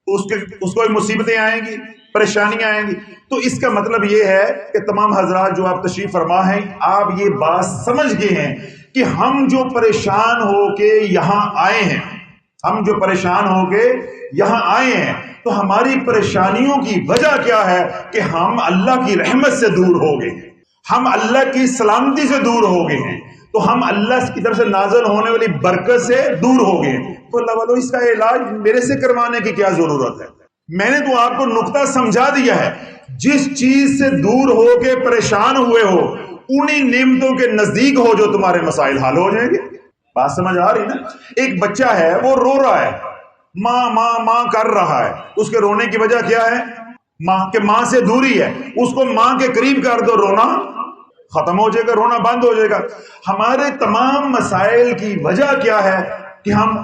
اس کو مصیبتیں آئیں گی، پریشانیاں آئیں گی۔ تو اس کا مطلب یہ ہے کہ تمام حضرات جو آپ تشریف فرما ہیں، آپ یہ بات سمجھ گئے ہیں کہ ہم جو پریشان ہو کے یہاں آئے ہیں، ہم جو پریشان ہو کے یہاں آئے ہیں، تو ہماری پریشانیوں کی وجہ کیا ہے؟ کہ ہم اللہ کی رحمت سے دور ہو گئے ہیں، ہم اللہ کی سلامتی سے دور ہو گئے ہیں، تو ہم اللہ کی طرف سے نازل ہونے والی برکت سے دور ہو گئے ہیں۔ تو اللہ والو، اس کا علاج میرے سے کروانے کی کیا ضرورت ہے؟ میں نے تو آپ کو نقطہ سمجھا دیا ہے، جس چیز سے دور ہو کے پریشان ہوئے ہو، انہی نعمتوں کے نزدیک ہو جو تمہارے مسائل حل ہو جائیں گے۔ بات سمجھ آ رہی نا؟ ایک بچہ ہے، وہ رو رہا ہے، ماں ماں ماں کر رہا ہے، اس کے رونے کی وجہ کیا ہے؟ ماں کے ماں سے دوری ہے، اس کو ماں کے قریب کر دو، رونا ختم ہو جائے گا، رونا بند ہو جائے گا۔ ہمارے تمام مسائل کی وجہ کیا ہے کہ ہم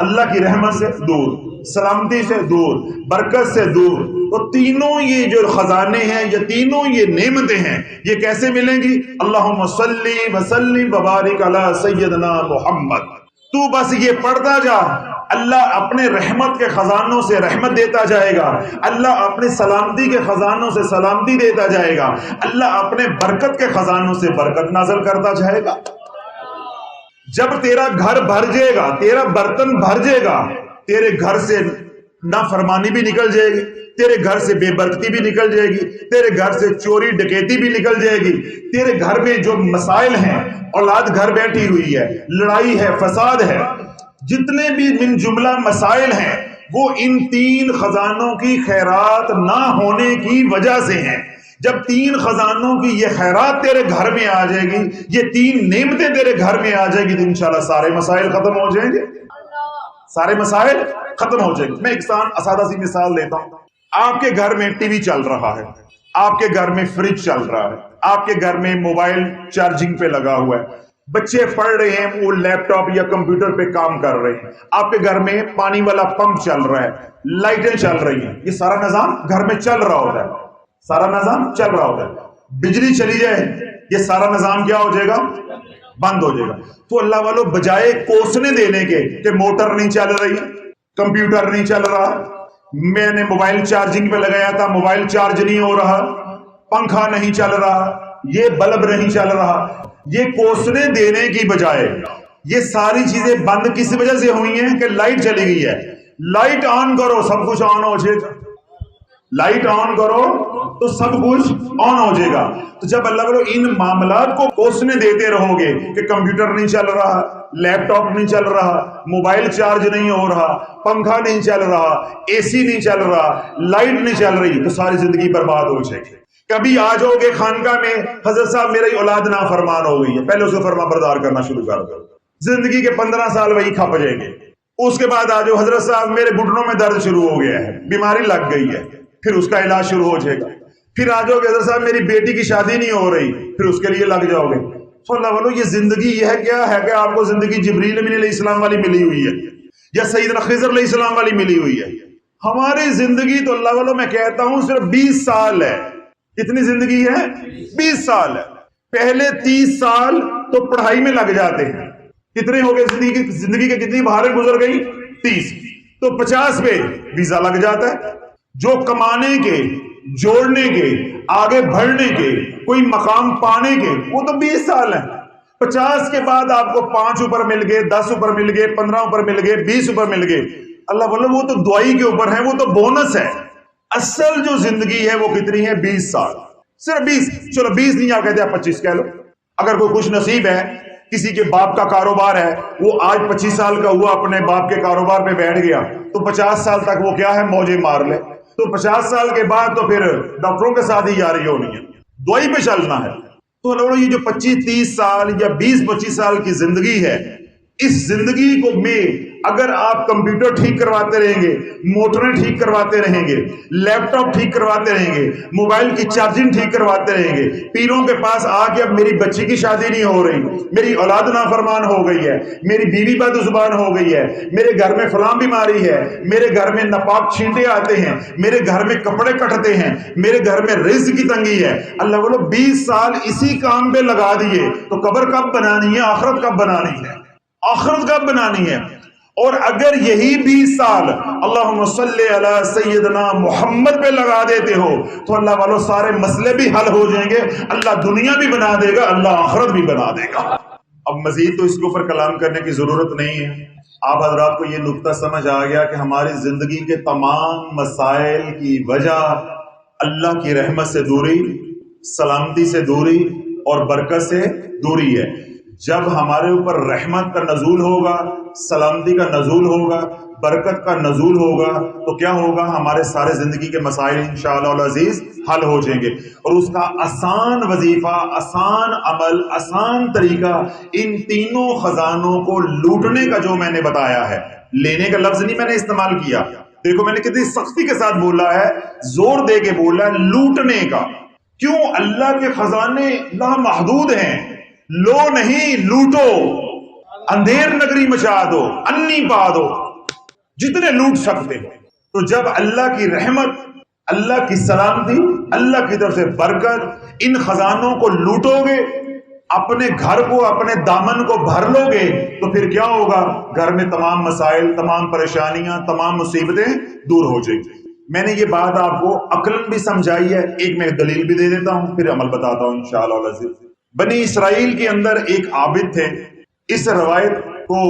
اللہ کی رحمت سے دور، سلامتی سے دور، برکت سے دور۔ تو تینوں یہ جو خزانے ہیں، یہ تینوں یہ نعمتیں ہیں، یہ کیسے ملیں گی؟ اللہم صلی وسلم وبارک علی سیدنا محمد۔ تو بس یہ پڑھتا جا، اللہ اپنے رحمت کے خزانوں سے رحمت دیتا جائے گا، اللہ اپنے سلامتی کے خزانوں سے سلامتی دیتا جائے گا، اللہ اپنے برکت کے خزانوں سے برکت نازل کرتا جائے گا۔ جب تیرا گھر بھر جائے گا، تیرا برتن بھر جائے گا، تیرے گھر سے نافرمانی بھی نکل جائے گی، تیرے گھر سے بے برکتی بھی نکل جائے گی، تیرے گھر سے چوری ڈکیتی بھی نکل جائے گی، تیرے گھر میں جو مسائل ہیں، اولاد گھر بیٹھی ہوئی ہے، لڑائی ہے، فساد ہے، جتنے بھی من جملہ مسائل ہیں، وہ ان تین خزانوں کی خیرات نہ ہونے کی وجہ سے ہیں۔ جب تین خزانوں کی یہ خیرات تیرے گھر میں آ جائے گی، یہ تین نعمتیں تیرے گھر میں آ جائے گی، تو انشاءاللہ سارے مسائل ختم ہو جائیں گے، سارے مسائل ختم ہو جائیں گے۔ میں ایک سادہ سی مثال دیتا ہوں۔ آپ کے گھر میں ٹی وی چل رہا ہے، آپ کے گھر میں فریج چل رہا ہے، آپ کے گھر میں موبائل چارجنگ پہ لگا ہوا ہے، بچے پڑھ رہے ہیں، وہ لیپ ٹاپ یا کمپیوٹر پہ کام کر رہے ہیں، آپ کے گھر میں پانی والا پمپ چل رہا ہے، لائٹیں چل رہی ہیں، یہ سارا نظام گھر میں چل رہا ہوتا ہے، سارا نظام چل رہا ہوتا ہے۔ بجلی چلی جائے، یہ سارا نظام کیا ہو جائے گا؟ بند ہو جائے گا۔ تو اللہ والوں، بجائے کوسنے دینے کے کہ موٹر نہیں چل رہی، کمپیوٹر نہیں چل رہا، میں نے موبائل چارجنگ پہ لگایا تھا، موبائل چارج نہیں ہو رہا، پنکھا نہیں چل رہا، یہ بلب نہیں چل رہا، یہ کوسنے دینے کی بجائے یہ ساری چیزیں بند کس وجہ سے ہوئی ہیں کہ لائٹ چلی گئی ہے۔ لائٹ آن کرو، سب کچھ آن ہو جائے گا، لائٹ آن کرو تو سب کچھ آن ہو جائے گا۔ تو جب اللہ والوں ان معاملات کو کوسنے دیتے رہو گے کہ کمپیوٹر نہیں چل رہا، لیپ ٹاپ نہیں چل رہا، موبائل چارج نہیں ہو رہا، پنکھا نہیں چل رہا، اے سی نہیں چل رہا، لائٹ نہیں چل رہی، تو ساری زندگی برباد ہو جائے گی۔ کبھی آ جاؤ گے خانقاہ میں، حضرت صاحب میری اولاد نافرمان ہو گئی ہے، پہلے اسے فرما بردار کرنا شروع کر دو، زندگی کے 15 سال وہی کھپ جائیں گے۔ اس کے بعد آ جاؤ، حضرت صاحب میرے گھٹنوں میں درد شروع ہو گیا ہے، بیماری لگ گئی ہے، پھر اس کا علاج شروع ہو جائے گا۔ پھر آ جاؤ گے، حضرت صاحب میری بیٹی کی شادی نہیں ہو رہی، پھر اس کے لیے لگ جاؤ گے۔ تو اللہ والو، یہ زندگی یہ ہے کیا ہے کہ آپ کو زندگی جبریل امین علیہ السلام والی ملی ہوئی ہے یا سیدنا خضر علیہ السلام والی ملی ہوئی ہے؟ ہماری زندگی تو اللہ والو میں کہتا ہوں صرف 20 سال ہے۔ کتنی زندگی ہے؟ 20 سال ہے۔ پہلے 30 سال تو پڑھائی میں لگ جاتے ہیں، کتنے ہو گئے زندگی کے کتنی بہاریں گزر گئی؟ 30۔ تو 50 پہ ویزا لگ جاتا ہے۔ جو کمانے کے، جوڑنے کے، آگے بڑھنے کے، کوئی مقام پانے کے، وہ تو 20 سال ہیں۔ 50 کے بعد آپ کو 5 اوپر مل گئے، 10 اوپر مل گئے، 15 اوپر مل گئے، 20 اوپر مل گئے، اللہ واللہ وہ تو دعائی کے اوپر ہیں، وہ تو بونس ہے۔ اصل جو زندگی ہے وہ کتنی ہے؟ 20 سال، صرف 20۔ چلو 20 نہیں، آپ کہتے ہیں 25 کہہ لو۔ اگر کوئی خوش نصیب ہے، کسی کے باپ کا کاروبار ہے، وہ آج 25 سال کا ہوا، اپنے باپ کے کاروبار پہ بیٹھ گیا، تو 50 سال تک وہ کیا ہے؟ موجے مار لے۔ تو 50 سال کے بعد تو پھر ڈاکٹروں کے ساتھ ہی جاری ہونی ہے، دوائی پہ چلنا ہے۔ تو اللہ یہ جو 25-30 سال یا 20-25 سال کی زندگی ہے، اس زندگی کو میں اگر آپ کمپیوٹر ٹھیک کرواتے رہیں گے، موٹریں ٹھیک کرواتے رہیں گے، لیپ ٹاپ ٹھیک کرواتے رہیں گے، موبائل کی چارجنگ ٹھیک کرواتے رہیں گے، پیروں کے پاس آ کے اب میری بچی کی شادی نہیں ہو رہی، میری اولاد نافرمان ہو گئی ہے، میری بیوی بد زبان ہو گئی ہے، میرے گھر میں فلاں بیماری ہے، میرے گھر میں ناپاک چھینٹے آتے ہیں، میرے گھر میں کپڑے کٹتے ہیں، میرے گھر میں رزق کی تنگی ہے، اللہ بولو 20 سال اسی کام پہ لگا دیے، تو قبر کب بنانی ہے؟ آخرت کب بنانی ہے؟ آخرت کب بنانی ہے؟ اور اگر یہی 20 سال اللہم صلی علی سیدنا محمد پہ لگا دیتے ہو تو اللہ والوں سارے مسئلے بھی حل ہو جائیں گے، اللہ دنیا بھی بنا دے گا، اللہ آخرت بھی بنا دے گا۔ اب مزید تو اس کے اوپر کلام کرنے کی ضرورت نہیں ہے، آپ حضرات کو یہ نقطہ سمجھ آ گیا کہ ہماری زندگی کے تمام مسائل کی وجہ اللہ کی رحمت سے دوری، سلامتی سے دوری اور برکت سے دوری ہے۔ جب ہمارے اوپر رحمت کا نزول ہوگا، سلامتی کا نزول ہوگا، برکت کا نزول ہوگا، تو کیا ہوگا؟ ہمارے سارے زندگی کے مسائل انشاءاللہ العزیز حل ہو جائیں گے۔ اور اس کا آسان وظیفہ، آسان عمل، آسان طریقہ ان تینوں خزانوں کو لوٹنے کا جو میں نے بتایا ہے، لینے کا لفظ نہیں میں نے استعمال کیا، دیکھو میں نے کتنی سختی کے ساتھ بولا ہے، زور دے کے بولا ہے، لوٹنے کا۔ کیوں؟ اللہ کے خزانے لامحدود ہیں، لو نہیں لوٹو، اندھیر نگری مچا دو، انی پا دو، جتنے لوٹ سکتے ہو۔ تو جب اللہ کی رحمت، اللہ کی سلامتی، اللہ کی طرف سے برکت، ان خزانوں کو لوٹو گے، اپنے گھر کو، اپنے دامن کو بھر لو گے، تو پھر کیا ہوگا؟ گھر میں تمام مسائل، تمام پریشانیاں، تمام مصیبتیں دور ہو جائیں گی۔ میں نے یہ بات آپ کو عقلاً بھی سمجھائی ہے، ایک میں دلیل بھی دے دیتا ہوں، پھر عمل بتاتا ہوں انشاءاللہ العزیز۔ بنی اسرائیل کے اندر ایک عابد تھے۔ اس روایت کو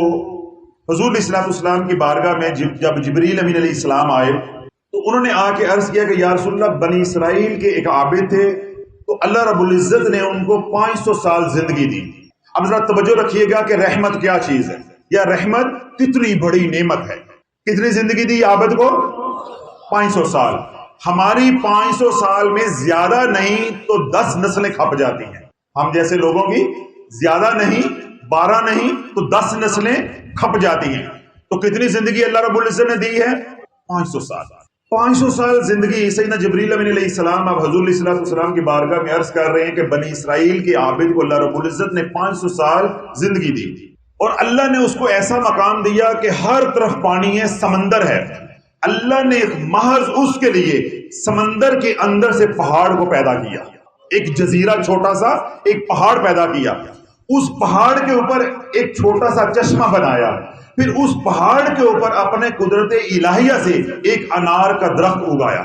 حضور علیہ الصلوۃ والسلام کی بارگاہ میں جب جبریل امین علیہ السلام آئے تو انہوں نے آ کے عرض کیا کہ یا رسول اللہ، بنی اسرائیل کے ایک عابد تھے، تو اللہ رب العزت نے ان کو 500 سال زندگی دی۔ اب ذرا توجہ رکھیے گا کہ رحمت کیا چیز ہے، یا رحمت کتنی بڑی نعمت ہے۔ کتنی زندگی دی عابد کو؟ 500 سال۔ ہماری 500 سال میں زیادہ نہیں تو 10 نسلیں کھپ جاتی ہیں۔ ہم جیسے لوگوں کی زیادہ نہیں، 12 نہیں تو 10 نسلیں کھپ جاتی ہیں۔ تو کتنی زندگی اللہ رب العزت نے دی ہے؟ 500 سال۔ 500 سال زندگی۔ سیدنا جبریل امین علیہ السلام اب حضور علیہ السلام کی بارگاہ میں عرض کر رہے ہیں کہ بنی اسرائیل کے عابد کو اللہ رب العزت نے 500 سال زندگی دی، اور اللہ نے اس کو ایسا مقام دیا کہ ہر طرف پانی ہے، سمندر ہے۔ اللہ نے محض اس کے لیے سمندر کے اندر سے پہاڑ کو پیدا کیا، ایک جزیرہ چھوٹا سا، ایک پہاڑ پیدا کیا، اس پہاڑ کے اوپر ایک چھوٹا سا چشمہ بنایا، پھر اس پہاڑ کے اوپر اپنے قدرت الہیہ سے ایک انار کا درخت اگایا۔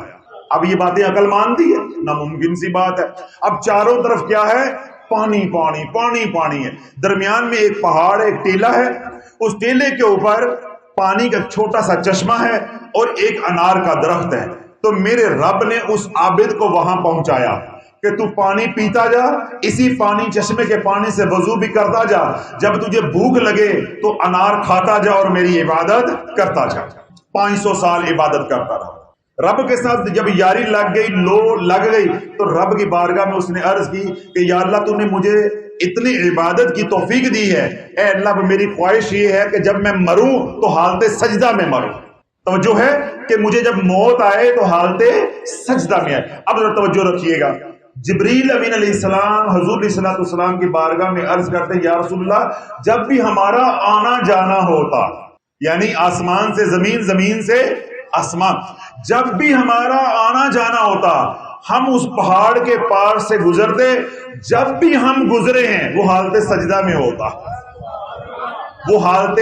اب یہ باتیں عقل مانتی ہے؟ ناممکن سی بات ہے۔ اب چاروں طرف کیا ہے؟ پانی پانی پانی پانی ہے، درمیان میں ایک پہاڑ، ایک ٹیلہ ہے، اس ٹیلے کے اوپر پانی کا چھوٹا سا چشمہ ہے اور ایک انار کا درخت ہے۔ تو میرے رب نے اس عابد کو وہاں پہنچایا کہ تو پانی پیتا جا، اسی پانی چشمے کے پانی سے وضو بھی کرتا جا، جب تجھے بھوک لگے تو انار کھاتا جا اور میری عبادت کرتا جا۔ 500 سال عبادت کرتا رہا۔ رب کے ساتھ جب یاری لگ گئی، لو لگ گئی، تو رب کی بارگاہ میں اس نے عرض کی کہ یا اللہ، تو نے مجھے اتنی عبادت کی توفیق دی ہے، اے اللہ میری خواہش یہ ہے کہ جب میں مروں تو حالت سجدہ میں مروں۔ توجہ ہے کہ مجھے جب موت آئے تو حالت سجدہ میں آئے۔ اب ذرا توجہ رکھیے گا، جبریل امین علیہ السلام حضور علیہ السلام کی بارگاہ میں عرض کرتے ہیں یا رسول اللہ، جب بھی ہمارا آنا جانا ہوتا، یعنی آسمان سے زمین، زمین سے آسمان، جب بھی ہمارا آنا جانا ہوتا، ہم اس پہاڑ کے پار سے گزرتے، جب بھی ہم گزرے ہیں وہ حالت سجدہ میں ہوتا، وہ حالت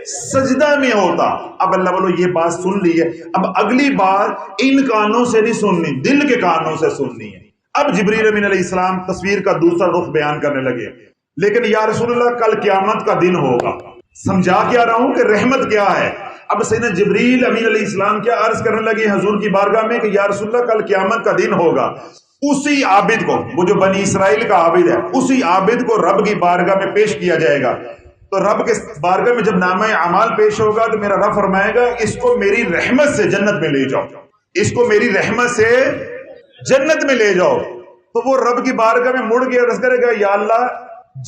سجدہ میں ہوتا۔ اب اللہ بولو یہ بات سن لی ہے، اب اگلی بات ان کانوں سے نہیں سننی، دل کے کانوں سے سننی ہے۔ اب جبریل امین علیہ السلام تصویر کا دوسرا رخ بیان کرنے لگے، لیکن یا رسول اللہ کل قیامت کا دن ہوگا۔ سمجھا کیا رہا ہوں کہ رحمت کیا ہے۔ اب سیدنا جبریل امین علیہ السلام کیا عرض کرنے لگے حضور کی بارگاہ میں کہ یا رسول اللہ کل قیامت کا دن ہوگا، اسی عابد کو، وہ جو بنی اسرائیل کا عابد ہے، اسی عابد کو رب کی بارگاہ میں پیش کیا جائے گا۔ تو رب کے بارگاہ میں جب نامہ اعمال پیش ہوگا تو میرا رب فرمائے گا اس کو میری رحمت سے جنت میں لے جاؤ، اس کو میری رحمت سے جنت میں لے جاؤ۔ تو وہ رب کی بارگاہ میں مڑ کے عرض کرے گا یا اللہ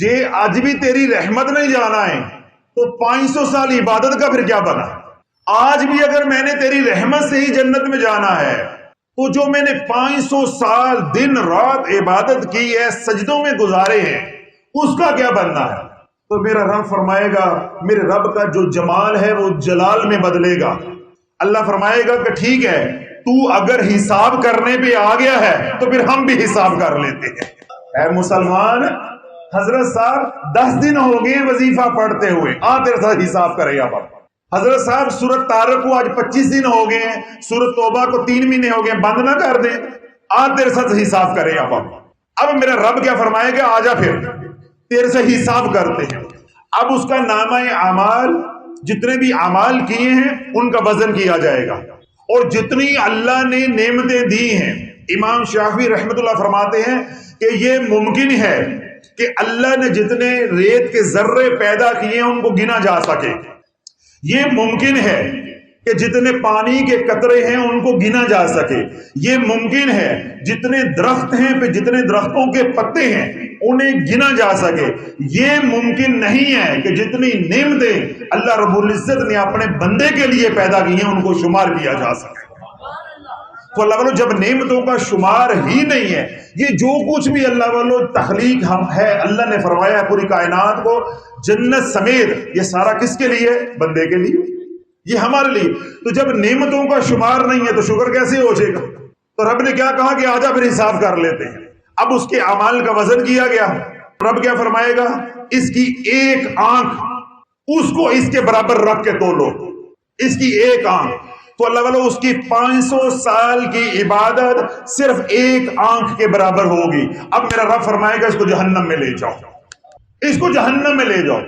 جے آج بھی تیری رحمت نہیں جانا ہے تو 500 سال عبادت کا پھر کیا بنا؟ آج بھی اگر میں نے تیری رحمت سے ہی جنت میں جانا ہے تو جو میں نے 500 سال دن رات عبادت کی ہے، سجدوں میں گزارے ہیں، اس کا کیا بننا ہے؟ تو میرا رب فرمائے گا میرے رب کا جو جمال ہے وہ جلال میں بدلے گا۔ اللہ فرمائے گا کہ ٹھیک ہے، تو اگر حساب کرنے پہ آ گیا ہے تو پھر ہم بھی حساب کر لیتے ہیں۔ اے مسلمان، حضرت صاحب 10 دن ہو گئے وظیفہ پڑھتے ہوئے، تیرے ساتھ حساب کرے اب۔ حضرت صاحب سورت طارق کو آج 25 دن ہو گئے ہیں، سورت توبہ کو 3 مہینے ہو گئے، بند نہ کر دیں، تیرے ساتھ حساب کرے اب۔ اب میرا رب کیا فرمائے گا؟ آجا پھر تیرے سے حساب کرتے ہیں۔ اب اس کا نامہ اعمال، جتنے بھی اعمال کیے ہیں ان کا وزن کیا جائے گا، اور جتنی اللہ نے نعمتیں دی ہیں، امام شافعی رحمت اللہ فرماتے ہیں کہ یہ ممکن ہے کہ اللہ نے جتنے ریت کے ذرے پیدا کیے ہیں ان کو گنا جا سکے، یہ ممکن ہے کہ جتنے پانی کے قطرے ہیں ان کو گنا جا سکے. یہ ممکن ہے جتنے درخت ہیں پہ جتنے درختوں کے پتے ہیں انہیں گنا جا سکے. یہ ممکن نہیں ہے کہ جتنی نعمتیں اللہ رب العزت نے اپنے بندے کے لیے پیدا کی ہیں ان کو شمار کیا جا سکے. تو اللہ والو جب نعمتوں کا شمار ہی نہیں ہے، یہ جو کچھ بھی اللہ والو تخلیق ہم ہے، اللہ نے فرمایا ہے پوری کائنات کو جنت سمیت، یہ سارا کس کے لیے؟ بندے کے لیے، یہ ہمارے لیے. تو جب نعمتوں کا شمار نہیں ہے تو شکر کیسے ہو جائے گا؟ تو رب نے کیا کہا کہ آجا پھر حساب کر لیتے ہیں. اب اس کے اعمال کا وزن کیا گیا. رب کیا فرمائے گا؟ اس کی ایک آنکھ اس کو اس کے برابر رکھ کے تولو. اس کی ایک آنکھ، تو اللہ والو اس کی 500 سال کی عبادت صرف ایک آنکھ کے برابر ہوگی. اب میرا رب فرمائے گا اس کو جہنم میں لے جاؤ، اس کو جہنم میں لے جاؤ.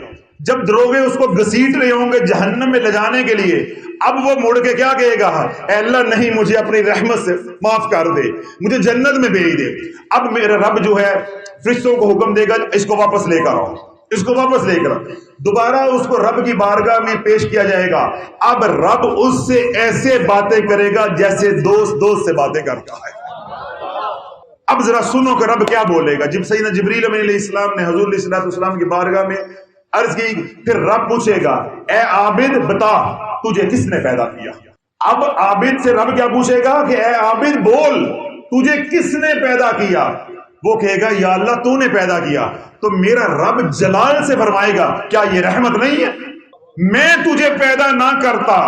جب دروغے اس کو گھسیٹ رہے ہوں گے جہنم میں لے جانے کے لیے، اب وہ مڑ کے کیا کہے گا؟ اے اللہ نہیں، مجھے اپنی رحمت سے معاف کر دے، مجھے جنت میں بھیج دے. اب میرا رب جو ہے فرشتوں کو حکم دے گا اس کو واپس لے کر آؤ، اس کو واپس لے کر. دوبارہ اس کو رب کی بارگاہ میں پیش کیا جائے گا. اب رب اس سے ایسے باتیں کرے گا جیسے دوست سے باتیں کرتا ہے. اب ذرا سنو کہ رب کیا بولے گا. جب سیدنا جبریل علیہ السلام نے حضور علیہ السلام کی بارگاہ میں عرض کی، پھر رب پوچھے گا اے عابد بتا تجھے کس نے پیدا کیا. اب عابد سے رب کیا پوچھے گا کہ اے عابد بول تجھے کس نے پیدا کیا. وہ کہے گا یا اللہ تو نے پیدا کیا. تو میرا رب جلال سے فرمائے گا کیا یہ رحمت نہیں ہے؟ میں تجھے پیدا نہ کرتا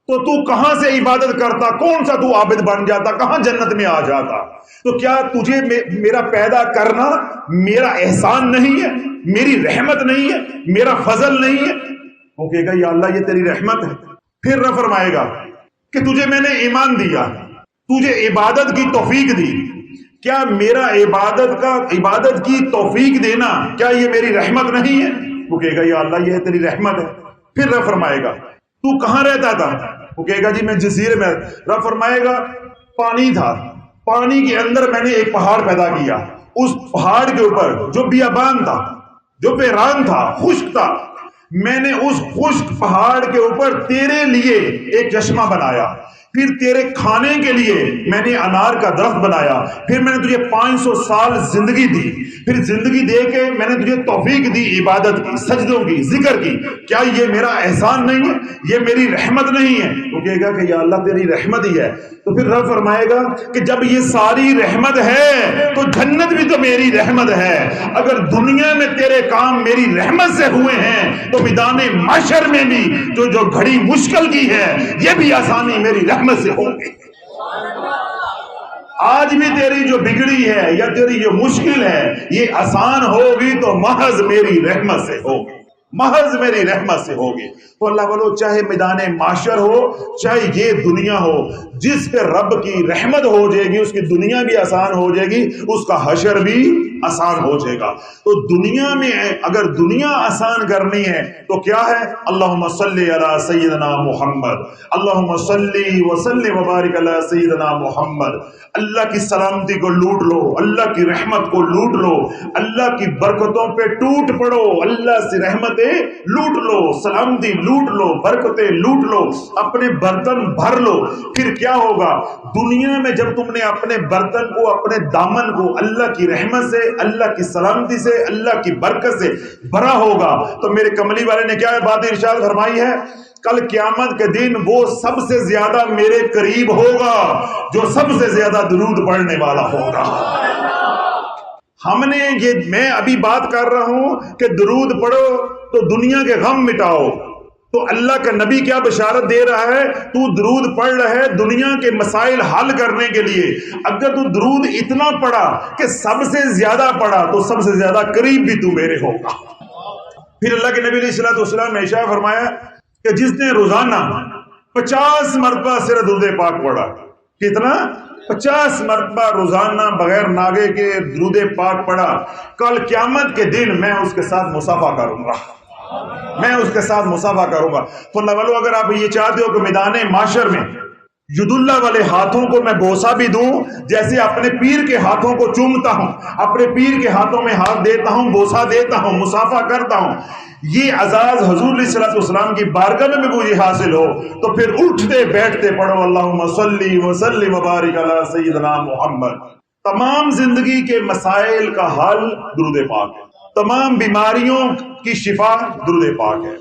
تو تو کہاں سے عبادت کرتا؟ کون سا تو عابد بن جاتا؟ کہاں جنت میں آ جاتا؟ تو کیا تجھے میرا پیدا کرنا میرا احسان نہیں ہے، میری رحمت نہیں ہے، میرا فضل نہیں ہے؟ وہ کہے گا یا اللہ یہ تیری رحمت ہے. پھر رب فرمائے گا کہ تجھے میں نے ایمان دیا، تجھے عبادت کی توفیق دی، کیا میرا عبادت کی توفیق دینا کیا یہ میری رحمت نہیں ہے؟ وہ کہے گا یا اللہ یہ تیری رحمت ہے. پھر رب فرمائے گا تو کہاں رہتا تھا؟ وہ کہے گا جی میں جزیرے میں. رب فرمائے گا پانی تھا، پانی کے اندر میں نے ایک پہاڑ پیدا کیا، اس پہاڑ کے اوپر جو بیابان تھا، جو ویران تھا، خشک تھا، میں نے اس خشک پہاڑ کے اوپر تیرے لیے ایک چشمہ بنایا. پھر تیرے کھانے کے لیے میں نے انار کا درخت بنایا. پھر میں نے تجھے 500 سال زندگی دی. پھر زندگی دے کے میں نے تجھے توفیق دی عبادت کی، سجدوں کی، ذکر کی. کیا یہ میرا احسان نہیں ہے؟ یہ میری رحمت نہیں ہے؟ وہ کہے گا کہ یا اللہ تیری رحمت ہی ہے. تو پھر رب فرمائے گا کہ جب یہ ساری رحمت ہے تو جنت بھی تو میری رحمت ہے. اگر دنیا میں تیرے کام میری رحمت سے ہوئے ہیں تو میدان محشر میں بھی جو گھڑی مشکل کی ہے یہ بھی آسانی میری رحمت سے ہوگی. آج بھی تیری جو بگڑی ہے یا تیری جو مشکل ہے یہ آسان ہوگی تو محض میری رحمت سے ہوگی، محض میری رحمت سے ہوگی. تو اللہ والو چاہے میدان معاشر ہو چاہے یہ دنیا ہو، جس پہ رب کی رحمت ہو جائے گی اس کی دنیا بھی آسان ہو جائے گی، اس کا حشر بھی آسان ہو جائے گا. تو دنیا میں اگر دنیا آسان کرنی ہے تو کیا ہے؟ اللہم صلی علی سیدنا محمد، اللہم صلی وسلم وبارک علی سیدنا محمد. اللہ کی سلامتی کو لوٹ لو، اللہ کی رحمت کو لوٹ لو، اللہ کی برکتوں پہ ٹوٹ پڑو، اللہ سے رحمتیں لوٹ لو، سلامتی لوٹ لو، برکتیں لوٹ لو، اپنے برتن بھر لو. پھر کیا ہوگا؟ دنیا میں جب تم نے اپنے برتن کو، اپنے دامن کو اللہ کی رحمت سے، اللہ کی سلامتی سے، اللہ کی برکت سے بھرا ہوگا تو میرے کملی والے نے کیا بات ارشاد فرمائی ہے؟ کل قیامت کے دن وہ سب سے زیادہ میرے قریب ہوگا جو سب سے زیادہ درود پڑھنے والا ہوگا. میں ابھی بات کر رہا ہوں کہ درود پڑھو تو دنیا کے غم مٹاؤ، تو اللہ کا نبی کیا بشارت دے رہا ہے؟ تو درود پڑھ رہا ہے دنیا کے مسائل حل کرنے کے لیے. اگر تو درود اتنا پڑھا کہ سب سے زیادہ پڑھا تو سب سے زیادہ قریب بھی تو میرے ہوگا. پھر اللہ کے نبی علیہ الصلوۃ نے ارشاد فرمایا کہ جس نے روزانہ 50 مرتبہ سر درود پاک پڑھا، کتنا؟ 50 مرتبہ روزانہ بغیر ناگے کے درود پاک پڑھا، کل قیامت کے دن میں اس کے ساتھ مصافحہ کروں گا، میں اس کے ساتھ مصافحہ کروں گا. تو اللہ والو اگر آپ یہ چاہتے ہو کہ میدان معاشر میں یداللہ والے ہاتھوں کو میں بوسہ بھی دوں جیسے اپنے پیر کے ہاتھوں کو چومتا ہوں، اپنے پیر کے ہاتھوں میں ہاتھ دیتا ہوں، بوسہ دیتا ہوں، مصافحہ کرتا ہوں، یہ اعزاز حضور علیہ السلام کی بارگاہ میں مجھے حاصل ہو تو پھر اٹھتے بیٹھتے پڑھو اللہم صلی وسلم وبارک علی سیدنا محمد۔ تمام زندگی کے مسائل کا حل درود پاک ہے، تمام بیماریوں کی شفا درود پاک ہے،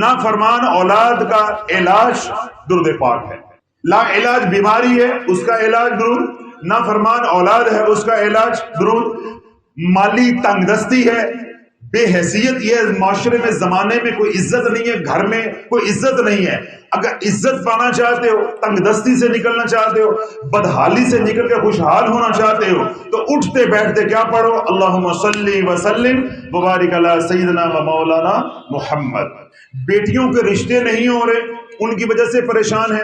نافرمان اولاد کا علاج درود پاک ہے، لا علاج بیماری ہے اس کا علاج درود، نافرمان اولاد ہے اس کا علاج درود، مالی تنگ دستی ہے، بے حیثیت یہ معاشرے میں زمانے میں کوئی عزت نہیں ہے، گھر میں کوئی عزت نہیں ہے، اگر عزت پانا چاہتے ہو، تنگ دستی سے نکلنا چاہتے ہو، بدحالی سے نکل کے خوشحال ہونا چاہتے ہو تو اٹھتے بیٹھتے کیا پڑھو؟ اللہم صلی وسلم وبارک علی سیدنا و مولانا محمد۔ بیٹیوں کے رشتے نہیں ہو رہے، ان کی وجہ سے پریشان ہے،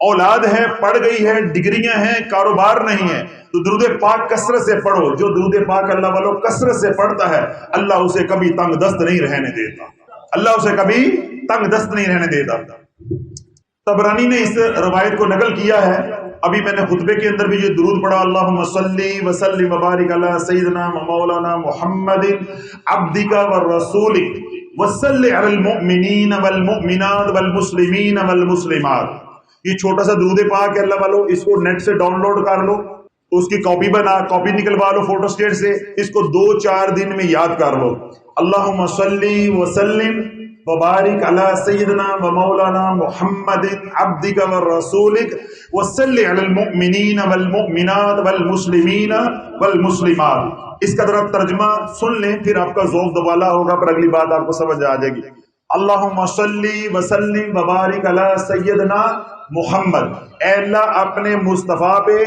اولاد ہے پڑھ گئی ہے، ڈگریاں ہیں، کاروبار نہیں ہے، تو درود پاک کثرت سے پڑھو۔ جو درود پاک اللہ والوں کثرت سے پڑھتا ہے اللہ اسے کبھی تنگ دست نہیں رہنے دیتا، اللہ اسے کبھی تنگ دست نہیں رہنے دیتا۔ طبرانی نے اس روایت کو نقل کیا ہے، ابھی میں نے خطبے کے اندر بھی یہ درود پڑھا، اللہم صلی وسلم وبارک علی سیدنا و مولانا محمد عبدک والرسولک وصلی علی المؤمنین والمؤمنات والمسلمین والمسلمات۔ یہ چھوٹا سا درود پاک ہے اللہ والو، اس کو نیٹ سے ڈاؤن لوڈ کر لو، اس کی کاپی نکلوا لو فوٹو اسٹیٹ سے، اس کو 2-4 دن میں یاد کر لو۔ اللہم صلی وسلم وبارک علی سیدنا و مولانا محمد عبدک والرسولک وصلی علی المؤمنین والمؤمنات والمسلمین والمسلمات۔ اس کا ذرا ترجمہ سن لیں پھر آپ کا ذوق دوبالا ہوگا، پر اگلی بات آپ کو سمجھ آ جائے گی۔ اللہم صلی وسلم وبارک علی سیدنا محمد، اے اللہ اپنے مصطفیٰ پہ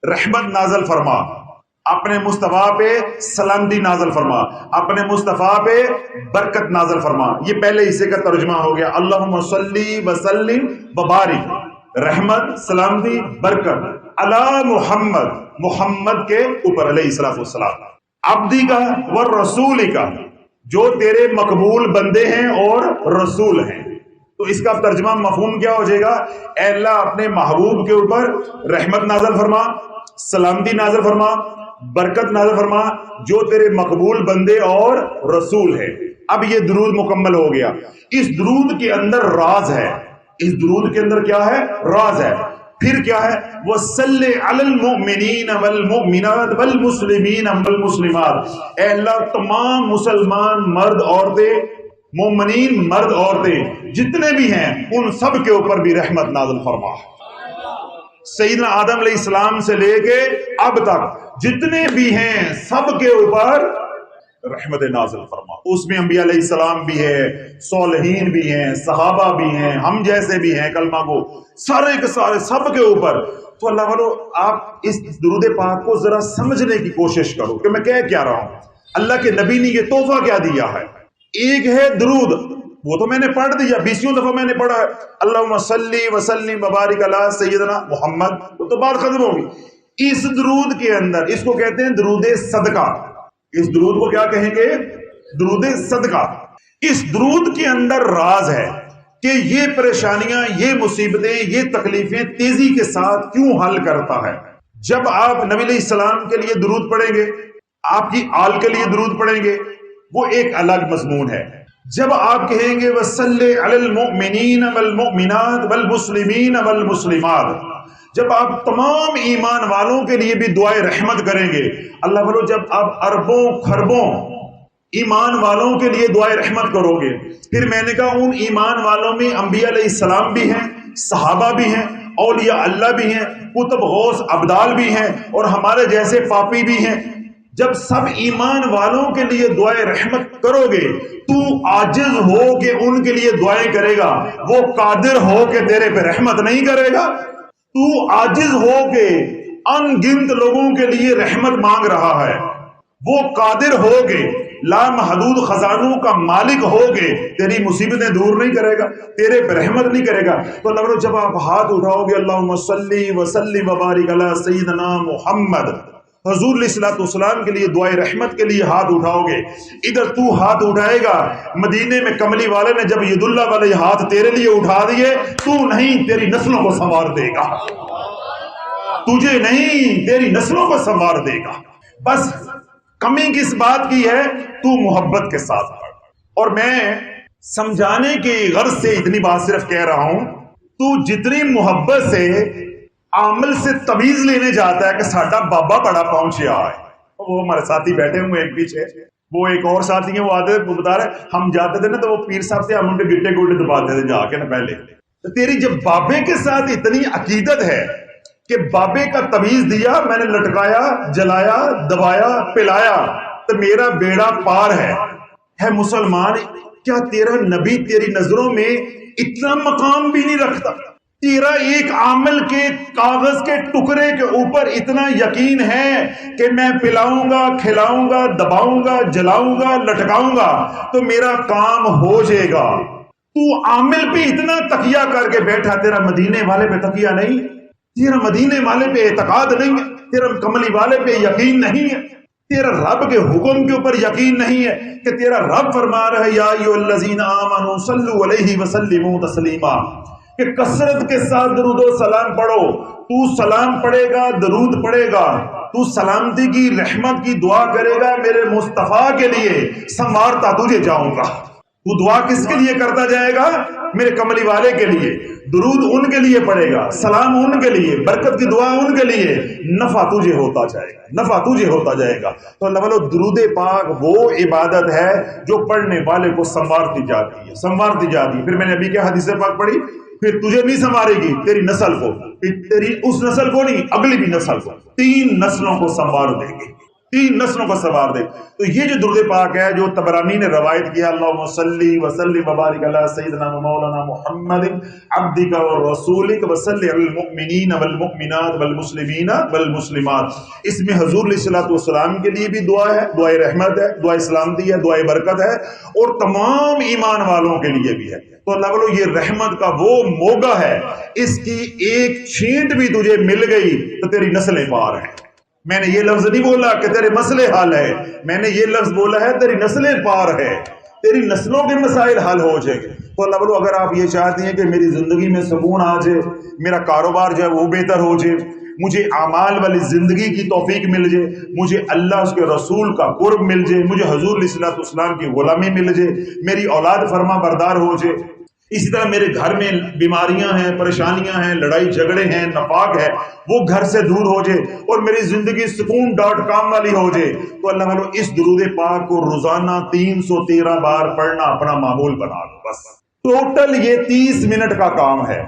رحمت نازل فرما، اپنے مصطفیٰ پہ سلامتی نازل فرما، اپنے مصطفیٰ پہ برکت نازل فرما۔ یہ پہلے حصے کا ترجمہ ہو گیا، اللہم صلی وسلم وبارک، رحمت سلامتی برکت علی محمد، محمد کے اوپر علیہ السلام، عبدی کا والرسول کا، جو تیرے مقبول بندے ہیں اور رسول ہیں۔ تو اس کا ترجمہ مفہوم کیا ہو جائے گا؟ اے اللہ اپنے محبوب کے اوپر رحمت نازل فرما، سلامتی نازل فرما، برکت نازل فرما، جو تیرے مقبول بندے اور رسول ہے۔ اب یہ درود مکمل ہو گیا۔ اس درود کے اندر راز ہے، اس درود کے اندر کیا ہے؟ راز ہے۔ پھر کیا ہے؟ وَصَلِّ عَلَى الْمُؤْمِنِينَ وَالْمُؤْمِنَاتِ وَالْمُسْلِمِينَ وَالْمُسْلِمَاتِ، اے اللہ تمام مسلمان مرد عورتیں، مومنین مرد عورتیں جتنے بھی ہیں ان سب کے اوپر بھی رحمت نازل فرما۔ سیدنا آدم علیہ السلام سے لے کے اب تک جتنے بھی ہیں سب کے اوپر رحمت نازل فرما۔ اس میں انبیاء علیہ السلام بھی ہے، صالحین بھی ہیں، صحابہ بھی ہیں، ہم جیسے بھی ہیں کلمہ کو، سارے کے سارے سب کے اوپر۔ تو اللہ والو آپ اس درود پاک کو ذرا سمجھنے کی کوشش کرو کہ میں کیا رہا ہوں۔ اللہ کے نبی نے یہ تحفہ کیا دیا ہے؟ ایک ہے درود، وہ تو میں نے پڑھ دیا، 20 دفعہ میں نے پڑھا ہے، اللہم صلی وسلم وبارک علی سیدنا محمد، وہ تو بات ختم ہوگی۔ اس درود کے اندر اس کو کہتے ہیں درود صدقہ۔ اس درود کو کیا کہیں گے؟ درود صدقہ۔ اس درود کے اندر راز ہے کہ یہ پریشانیاں، یہ مصیبتیں، یہ تکلیفیں تیزی کے ساتھ کیوں حل کرتا ہے۔ جب آپ نبی علیہ السلام کے لیے درود پڑھیں گے، آپ کی آل کے لیے درود پڑھیں گے، وہ ایک الگ مضمون ہے۔ جب آپ کہیں گے وَصَلِّ عَلَى الْمُؤْمِنِينَ وَالْمُؤْمِنَاتِ وَالْمُسْلِمِينَ وَالْمُسْلِمَاتِ، جب آپ تمام ایمان والوں کے لیے بھی دعائے رحمت کریں گے، اللہ بھلو جب آپ اربوں خربوں ایمان والوں کے لیے دعائے رحمت کرو گے، پھر میں نے کہا ان ایمان والوں میں انبیاء علیہ السلام بھی ہیں، صحابہ بھی ہیں، اولیاء اللہ بھی ہیں، قطب غوث ابدال بھی ہیں، اور ہمارے جیسے پاپی بھی ہیں۔ جب سب ایمان والوں کے لیے دعائیں رحمت کرو گے، تو عاجز ہو کے ان کے لیے دعائیں کرے گا، وہ قادر ہو کے تیرے پہ رحمت نہیں کرے گا۔ تو عاجز ہو کے ان گنت لوگوں کے لیے رحمت مانگ رہا ہے، وہ قادر ہو کے لامحدود خزانوں کا مالک ہو کے تیری مصیبتیں دور نہیں کرے گا، تیرے پہ رحمت نہیں کرے گا۔ تو اللہ جب آپ ہاتھ اٹھاؤ گے اللہم صلی وسلم وبارک علی سیدنا محمد، حضور علیہ الصلوۃ والسلام کے لیے دعائے رحمت کے لیے ہاتھ اٹھاؤ گے، ادھر تو ہاتھ اٹھائے گا، مدینے میں کملی والے نے جب ید اللہ والے ہاتھ تیرے لیے اٹھا دیے، تو نہیں تیری نسلوں کو سنوار دے گا، تجھے نہیں تیری نسلوں کو سنوار دے گا۔ بس کمی کس بات کی ہے؟ تو محبت کے ساتھ پڑھ۔ اور میں سمجھانے کی غرض سے اتنی بات صرف کہہ رہا ہوں، تو جتنی محبت سے عامل سے تمیز لینے جاتا ہے کہ ساڈا بابا بڑا پہنچیا ہے، وہ ہمارے ساتھی بیٹھے ہوئے ایک پیچھے، وہ ایک اور ساتھی ہیں، وہ آتے وہ بتا رہے ہم جاتے تھے نا تو وہ پیر صاحب سے ہم ان کے گٹے گوٹے دباتے تھے جا کے نا پہلے۔ تو تیری جب بابے کے ساتھ اتنی عقیدت ہے کہ بابے کا تمیز دیا، میں نے لٹکایا، جلایا، دبایا، پلایا، تو میرا بیڑا پار ہے مسلمان۔ کیا تیرا نبی تیری نظروں میں اتنا مقام بھی نہیں رکھتا؟ تیرا ایک عامل کے کاغذ کے ٹکڑے کے اوپر اتنا یقین ہے کہ میں پلاؤں گا، کھلاؤں گا، دباؤں گا، جلاؤں گا، لٹکاؤں گا تو میرا کام ہو جائے گا۔ تو عامل پہ اتنا تقیہ کر کے بیٹھا، تیرا مدینے والے پہ تقیہ نہیں ہے، تیرا مدینے والے پہ اعتقاد نہیں ہے، تیرا کملی والے پہ یقین نہیں ہے، تیرا رب کے حکم کے اوپر یقین نہیں ہے کہ تیرا رب فرما رہا ہے یا ایھا الذین آمنوا صلوا علیہ وسلموا تسلیما، کہ کثرت کے ساتھ درود و سلام پڑھو۔ تو سلام پڑھے گا، درود پڑھے گا، تو سلامتی کی رحمت کی دعا کرے گا، میرے مصطفیٰ کے لیے سنوارتا تجھے جاؤں گا۔ تو دعا کس کے لیے کرتا جائے گا؟ میرے کملی والے کے لیے، درود ان کے لیے پڑے گا، سلام ان کے لیے، برکت کی دعا ان کے لیے، نفع تجھے ہوتا جائے گا، نفع تجھے ہوتا جائے گا۔ تو اللہ والو، درود پاک وہ عبادت ہے جو پڑھنے والے کو سنوارتی جاتی ہے، سنوارتی جاتی ہے۔ پھر میں نے ابھی کیا حدیث پاک پڑھی، پھر تجھے نہیں سنوارے گی، تیری نسل کو، تیری اس نسل کو نہیں، اگلی بھی نسل کو، 3 نسلوں کو سنوار دے گی، 3 نسلوں کو سنوار دے۔ تو یہ جو درود پاک ہے جو طبرانی نے روایت کیا، اللہم صلی وسلم وبارک علی سیدنا و مولانا محمد عبدک و رسولک وصلی علی المؤمنین والمؤمنات والمسلمین والمسلمات، اس میں حضور علیہ الصلوۃ والسلام کے لیے بھی دعا ہے، دعائے رحمت ہے، دعائے سلامتی ہے، دعائے برکت ہے، اور تمام ایمان والوں کے لیے بھی ہے۔ تو اللہ والو، یہ رحمت کا وہ موقع ہے، اس کی ایک چھینٹ بھی تجھے مل گئی تو تیری نسلیں پار ہیں۔ میں نے یہ لفظ نہیں بولا کہ تیرے مسئلے حل ہے، میں نے یہ لفظ بولا ہے تیری نسلیں پار ہے، تیری نسلوں کے مسائل حل ہو جائیں گے۔ تو اللہ بولو، اگر آپ یہ چاہتے ہیں کہ میری زندگی میں سکون آ جائے، میرا کاروبار جو ہے وہ بہتر ہو جائے، مجھے اعمال والی زندگی کی توفیق مل جائے، مجھے اللہ اس کے رسول کا قرب مل جائے، مجھے حضور علیہ الصلوۃ والسلام کی غلامی مل جائے، میری اولاد فرما بردار ہو جائے، اسی طرح میرے گھر میں بیماریاں ہیں، پریشانیاں ہیں، لڑائی جھگڑے ہیں، نفاق ہے، وہ گھر سے دور ہو جائے، اور میری زندگی سکون.com والی ہو جائے، تو اللہ والو، اس درود پاک کو روزانہ 313 بار پڑھنا اپنا معمول بنا لو۔ بس ٹوٹل یہ 30 منٹ کا کام ہے،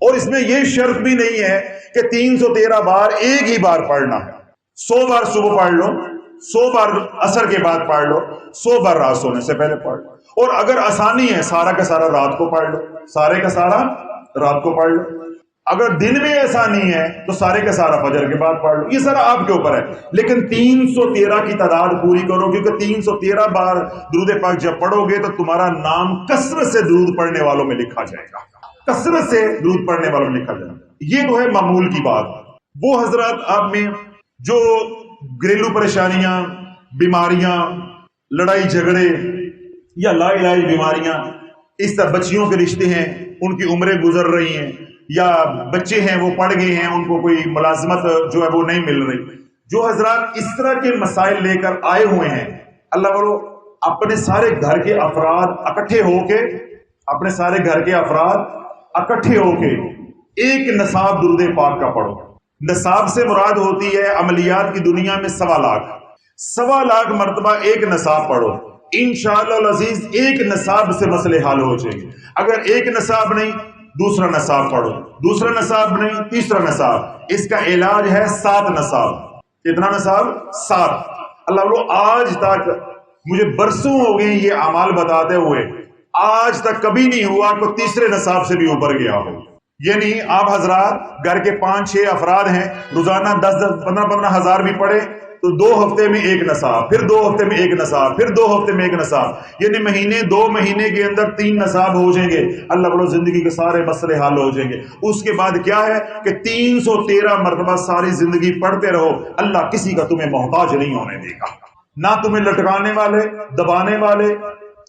اور اس میں یہ شرط بھی نہیں ہے کہ 313 بار ایک ہی بار پڑھنا ہے۔ 100 بار صبح پڑھ لو، 100 بار عصر کے بعد پڑھ لو، 100 بار رات سونے سے پہلے پڑھ لو، اور اگر آسانی ہے سارا کا سارا رات کو پڑھ لو، سارے کا سارا رات کو پڑھ لو، اگر دن میں آسانی ہے تو سارے کا سارا فجر کے بعد پڑھ لو، یہ سارا آپ کے اوپر ہے، لیکن 313 کی تعداد پوری کرو، کیونکہ 313 بار درود پاک جب پڑھو گے تو تمہارا نام کثرت سے درود پڑھنے والوں میں لکھا جائے گا، کثرت سے درود پڑھنے والوں میں لکھا جائے گا۔ یہ تو ہے معمول کی بات۔ وہ حضرات آپ میں جو گھریلو پریشانیاں، بیماریاں، لڑائی جھگڑے یا لا علاج بیماریاں، اس طرح بچیوں کے رشتے ہیں، ان کی عمریں گزر رہی ہیں، یا بچے ہیں وہ پڑھ گئے ہیں، ان کو کوئی ملازمت جو ہے وہ نہیں مل رہی، جو حضرات اس طرح کے مسائل لے کر آئے ہوئے ہیں، اللہ والو، اپنے سارے گھر کے افراد اکٹھے ہو کے، اپنے سارے گھر کے افراد اکٹھے ہو کے ایک نصاب درود پاک کا پڑھو۔ نصاب سے مراد ہوتی ہے عملیات کی دنیا میں 1.25 لاکھ مرتبہ ایک نصاب پڑھو، انشاءاللہ العزیز ایک نصاب سے مسئلے حل ہو جائیں گے۔ اگر ایک نصاب نہیں، دوسرا نصاب پڑھو، دوسرا نصاب نہیں، تیسرا نصاب، اس کا علاج ہے 7 نصاب۔ کتنا نصاب؟ 7۔ اللہ والو، آج تک مجھے برسوں ہو گئے یہ اعمال بتاتے ہوئے، آج تک کبھی نہیں ہوا کہ تیسرے نصاب سے بھی اوپر گیا ہو، یعنی آپ حضرات گھر کے 5-6 افراد ہیں، روزانہ 10-10 15-15 ہزار بھی پڑے تو 2 ہفتے میں 1 نصاب، پھر 2 ہفتے میں 1 نصاب، پھر 2 ہفتے میں 1 نصاب، یعنی 2 مہینے کے اندر 3 نصاب ہو جائیں گے۔ اللہ بولو زندگی کے سارے مسئلے حل ہو جائیں گے۔ اس کے بعد کیا ہے کہ 313 مرتبہ ساری زندگی پڑھتے رہو، اللہ کسی کا تمہیں محتاج نہیں ہونے دے گا، نہ تمہیں لٹکانے والے، دبانے والے،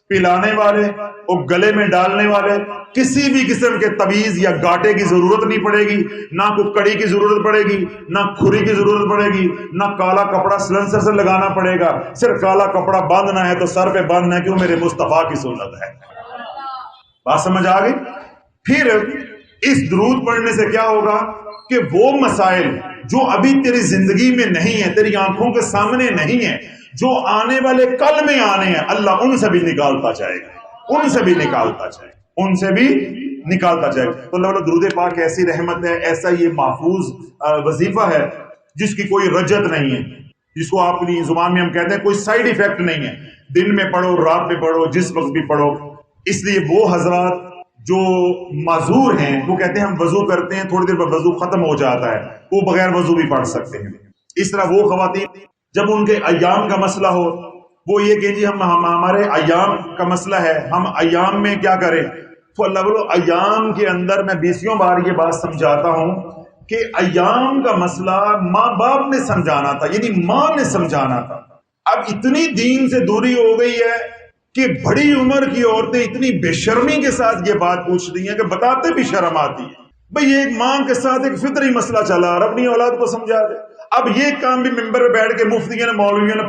پلانے والے اور گلے میں ڈالنے والے کسی بھی قسم کے تعویذ یا گاٹے کی ضرورت نہیں پڑے گی، نہ کوئی کڑی کی ضرورت پڑے گی، نہ کھری کی ضرورت پڑے گی، نہ کالا کپڑا سلنسر سے لگانا پڑے گا۔ صرف کالا کپڑا باندھنا ہے تو سر پہ باندھنا ہے، کیوں؟ میرے مصطفیٰ کی سنت ہے۔ بات سمجھ آ گئی؟ پھر اس درود پڑھنے سے کیا ہوگا کہ وہ مسائل جو ابھی تیری زندگی میں نہیں ہے، تیری آنکھوں کے سامنے نہیں ہے، جو آنے والے کل میں آنے ہیں، اللہ ان سے بھی نکالتا جائے گا، ان سے بھی نکالتا جائے گا، ان سے بھی نکالتا جائے گا۔ تو اللہ درود پاک ایسی رحمت ہے، ایسا یہ محفوظ وظیفہ ہے جس کی کوئی رجت نہیں ہے، جس کو آپ اپنی زبان میں ہم کہتے ہیں کوئی سائیڈ ایفیکٹ نہیں ہے، دن میں پڑھو، رات میں پڑھو، جس وقت بھی پڑھو۔ اس لیے وہ حضرات جو معذور ہیں وہ کہتے ہیں ہم وضو کرتے ہیں، تھوڑی دیر بعد وضو ختم ہو جاتا ہے، وہ بغیر وضو بھی پڑھ سکتے ہیں۔ اس طرح وہ خواتین جب ان کے ایام کا مسئلہ ہو، وہ یہ کہ جی ہمارے ایام کا مسئلہ ہے، ہم ایام میں کیا کریں، تو اللہ بولو ایام کے اندر میں 20 بار یہ بات سمجھاتا ہوں کہ ایام کا مسئلہ ماں باپ نے سمجھانا تھا، یعنی ماں نے سمجھانا تھا۔ اب اتنی دین سے دوری ہو گئی ہے کہ بڑی عمر کی عورتیں اتنی بے شرمی کے ساتھ یہ بات پوچھتی ہیں کہ بتاتے بھی شرم آتی ہے۔ بھئی ایک ماں کے ساتھ ایک فطری مسئلہ چلا اور اپنی اولاد کو سمجھا دے۔ اب یہ کام بھی ممبر پہ بیٹھ کے مفتیوں نے، مولویوں نے،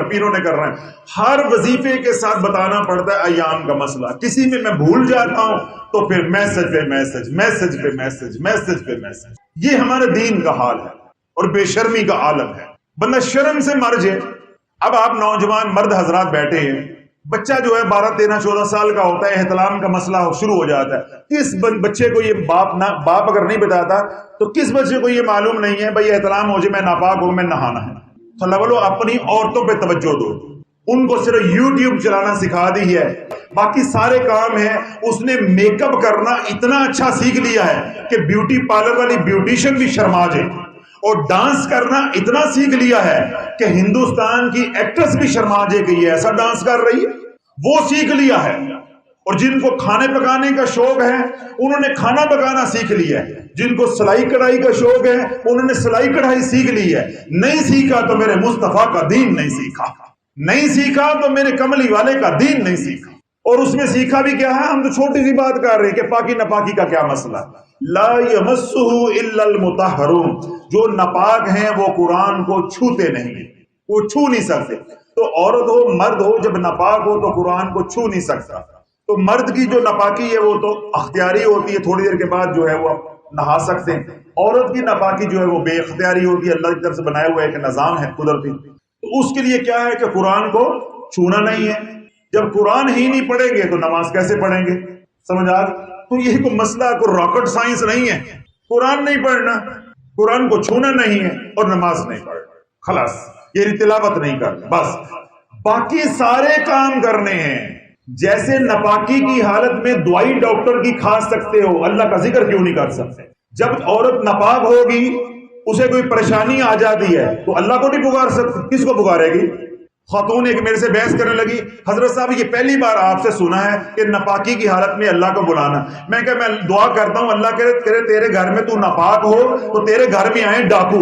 پیروں نے کر رہے ہیں۔ ہر وظیفے کے ساتھ بتانا پڑتا ہے ایام کا مسئلہ۔ کسی میں بھول جاتا ہوں تو پھر میسج پہ میسج، میسج پہ میسج، میسج پہ میسج۔ یہ ہمارے دین کا حال ہے اور بے شرمی کا عالم ہے، بندہ شرم سے مر جائے۔ اب آپ نوجوان مرد حضرات بیٹھے ہیں، بچہ جو ہے 12 13 14 سال کا ہوتا ہے، احتلام کا مسئلہ شروع ہو جاتا ہے۔ کس بچے کو یہ باپ اگر نہیں بتاتا تو کس بچے کو یہ معلوم نہیں ہے بھائی احتلام ہو جائے میں ناپاک ہوں، میں نہانا ہے۔ تو اللہ بولو اپنی عورتوں پہ توجہ دو، ان کو صرف یوٹیوب چلانا سکھا دی ہے، باقی سارے کام ہیں۔ اس نے میک اپ کرنا اتنا اچھا سیکھ لیا ہے کہ بیوٹی پارلر والی بیوٹیشن بھی شرما جائے، اور ڈانس کرنا اتنا سیکھ لیا ہے کہ ہندوستان کی ایکٹریس بھی شرما جائے کہ یہ ایسا ڈانس کر رہی ہے، وہ سیکھ لیا ہے۔ اور جن کو کھانے پکانے کا شوق ہے انہوں نے کھانا پکانا سیکھ لیا ہے، جن کو سلائی کڑھائی کا شوق ہے انہوں نے سلائی کڑھائی سیکھ لی ہے۔ نہیں سیکھا تو میرے مصطفیٰ کا دین نہیں سیکھا، نہیں سیکھا تو میرے کملی والے کا دین نہیں سیکھا۔ اور اس میں سیکھا بھی کیا ہے؟ ہم تو چھوٹی سی بات کر رہے ہیں کہ پاکی ناپاکی کا کیا مسئلہ۔ لا یمسہ الا المطہرون، جو ناپاک ہیں وہ قرآن کو چھوتے نہیں ہیں، وہ چھو نہیں سکتے۔ تو عورت ہو مرد ہو جب ناپاک ہو تو قرآن کو چھو نہیں سکتا۔ تو مرد کی جو ناپاکی ہے وہ تو اختیاری ہوتی ہے، تھوڑی دیر کے بعد جو ہے وہ نہا سکتے ہیں۔ عورت کی ناپاکی جو ہے وہ بے اختیاری ہوتی ہے، اللہ کی طرف سے بنایا ہوا ایک نظام ہے قدرتی۔ تو اس کے لیے کیا ہے کہ قرآن کو چھونا نہیں ہے۔ جب قرآن ہی نہیں پڑھیں گے تو نماز کیسے پڑھیں گے؟ سمجھ آ گئی؟ تو یہ کوئی مسئلہ کوئی راکٹ سائنس نہیں ہے، قرآن نہیں پڑھنا، قرآن کو چھونا نہیں ہے اور نماز نہیں پڑھنا، خلاص یہ تلاوت نہیں کرنا، بس باقی سارے کام کرنے ہیں۔ جیسے ناپاکی کی حالت میں دوائی ڈاکٹر کی کھا سکتے ہو، اللہ کا ذکر کیوں نہیں کر سکتے؟ جب عورت ناپاک ہوگی اسے کوئی پریشانی آ جاتی ہے تو اللہ کو نہیں پکار سکتی، کس کو پکارے گی؟ خاتون ایک میرے سے بحث کرنے لگی، حضرت صاحب یہ پہلی بار آپ سے سنا ہے کہ ناپاکی کی حالت میں اللہ کو بلانا۔ میں کہا میں دعا کرتا ہوں اللہ کرے تیرے گھر میں تو ناپاک ہو تو تیرے گھر میں آئیں ڈاکو،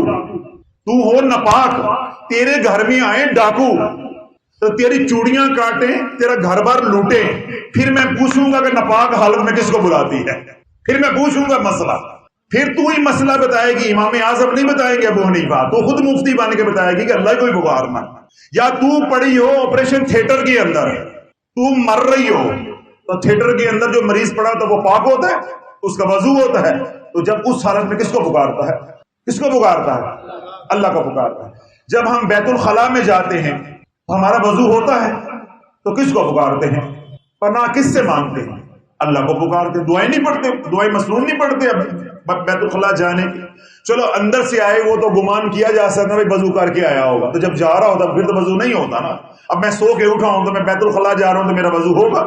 تو ہو ناپاک تیرے گھر میں آئیں ڈاکو تو تیری چوڑیاں کاٹیں، تیرا گھر بار لوٹیں، پھر میں پوچھوں گا کہ ناپاک حالت میں کس کو بلاتی ہے، پھر میں پوچھوں گا مسئلہ، پھر تو ہی مسئلہ بتائے گی، امام اعظم نہیں بتائیں گے، ابو حنیفہ تو خود مفتی بن کے بتائے گی کہ اللہ کوئی پکارنا۔ یا تو پڑی ہو آپریشن تھیٹر کے اندر، تو مر رہی ہو تو تھیٹر کے اندر جو مریض پڑا تو وہ پاک ہوتا ہے، اس کا وضو ہوتا ہے، تو جب اس حالت میں کس کو پکارتا ہے؟ کس کو پکارتا ہے؟ اللہ کو پکارتا ہے۔ جب ہم بیت الخلاء میں جاتے ہیں ہمارا وضو ہوتا ہے تو کس کو پکارتے ہیں؟ پناہ کس سے مانگتے ہیں؟ اللہ کو پکارتے۔ دعائیں نہیں پڑھتے، دعائیں مسنون نہیں پڑھتے اب بیت الخلاء جانے کی۔ چلو اندر سے آئے وہ تو گمان کیا جا سکتا ہے وضو کر کے آیا ہوگا، تو جب جا رہا ہوتا پھر تو وضو نہیں ہوتا نا۔ اب میں سو کے اٹھا ہوں تو میں بیت الخلاء جا رہا ہوں تو میرا وضو ہوگا؟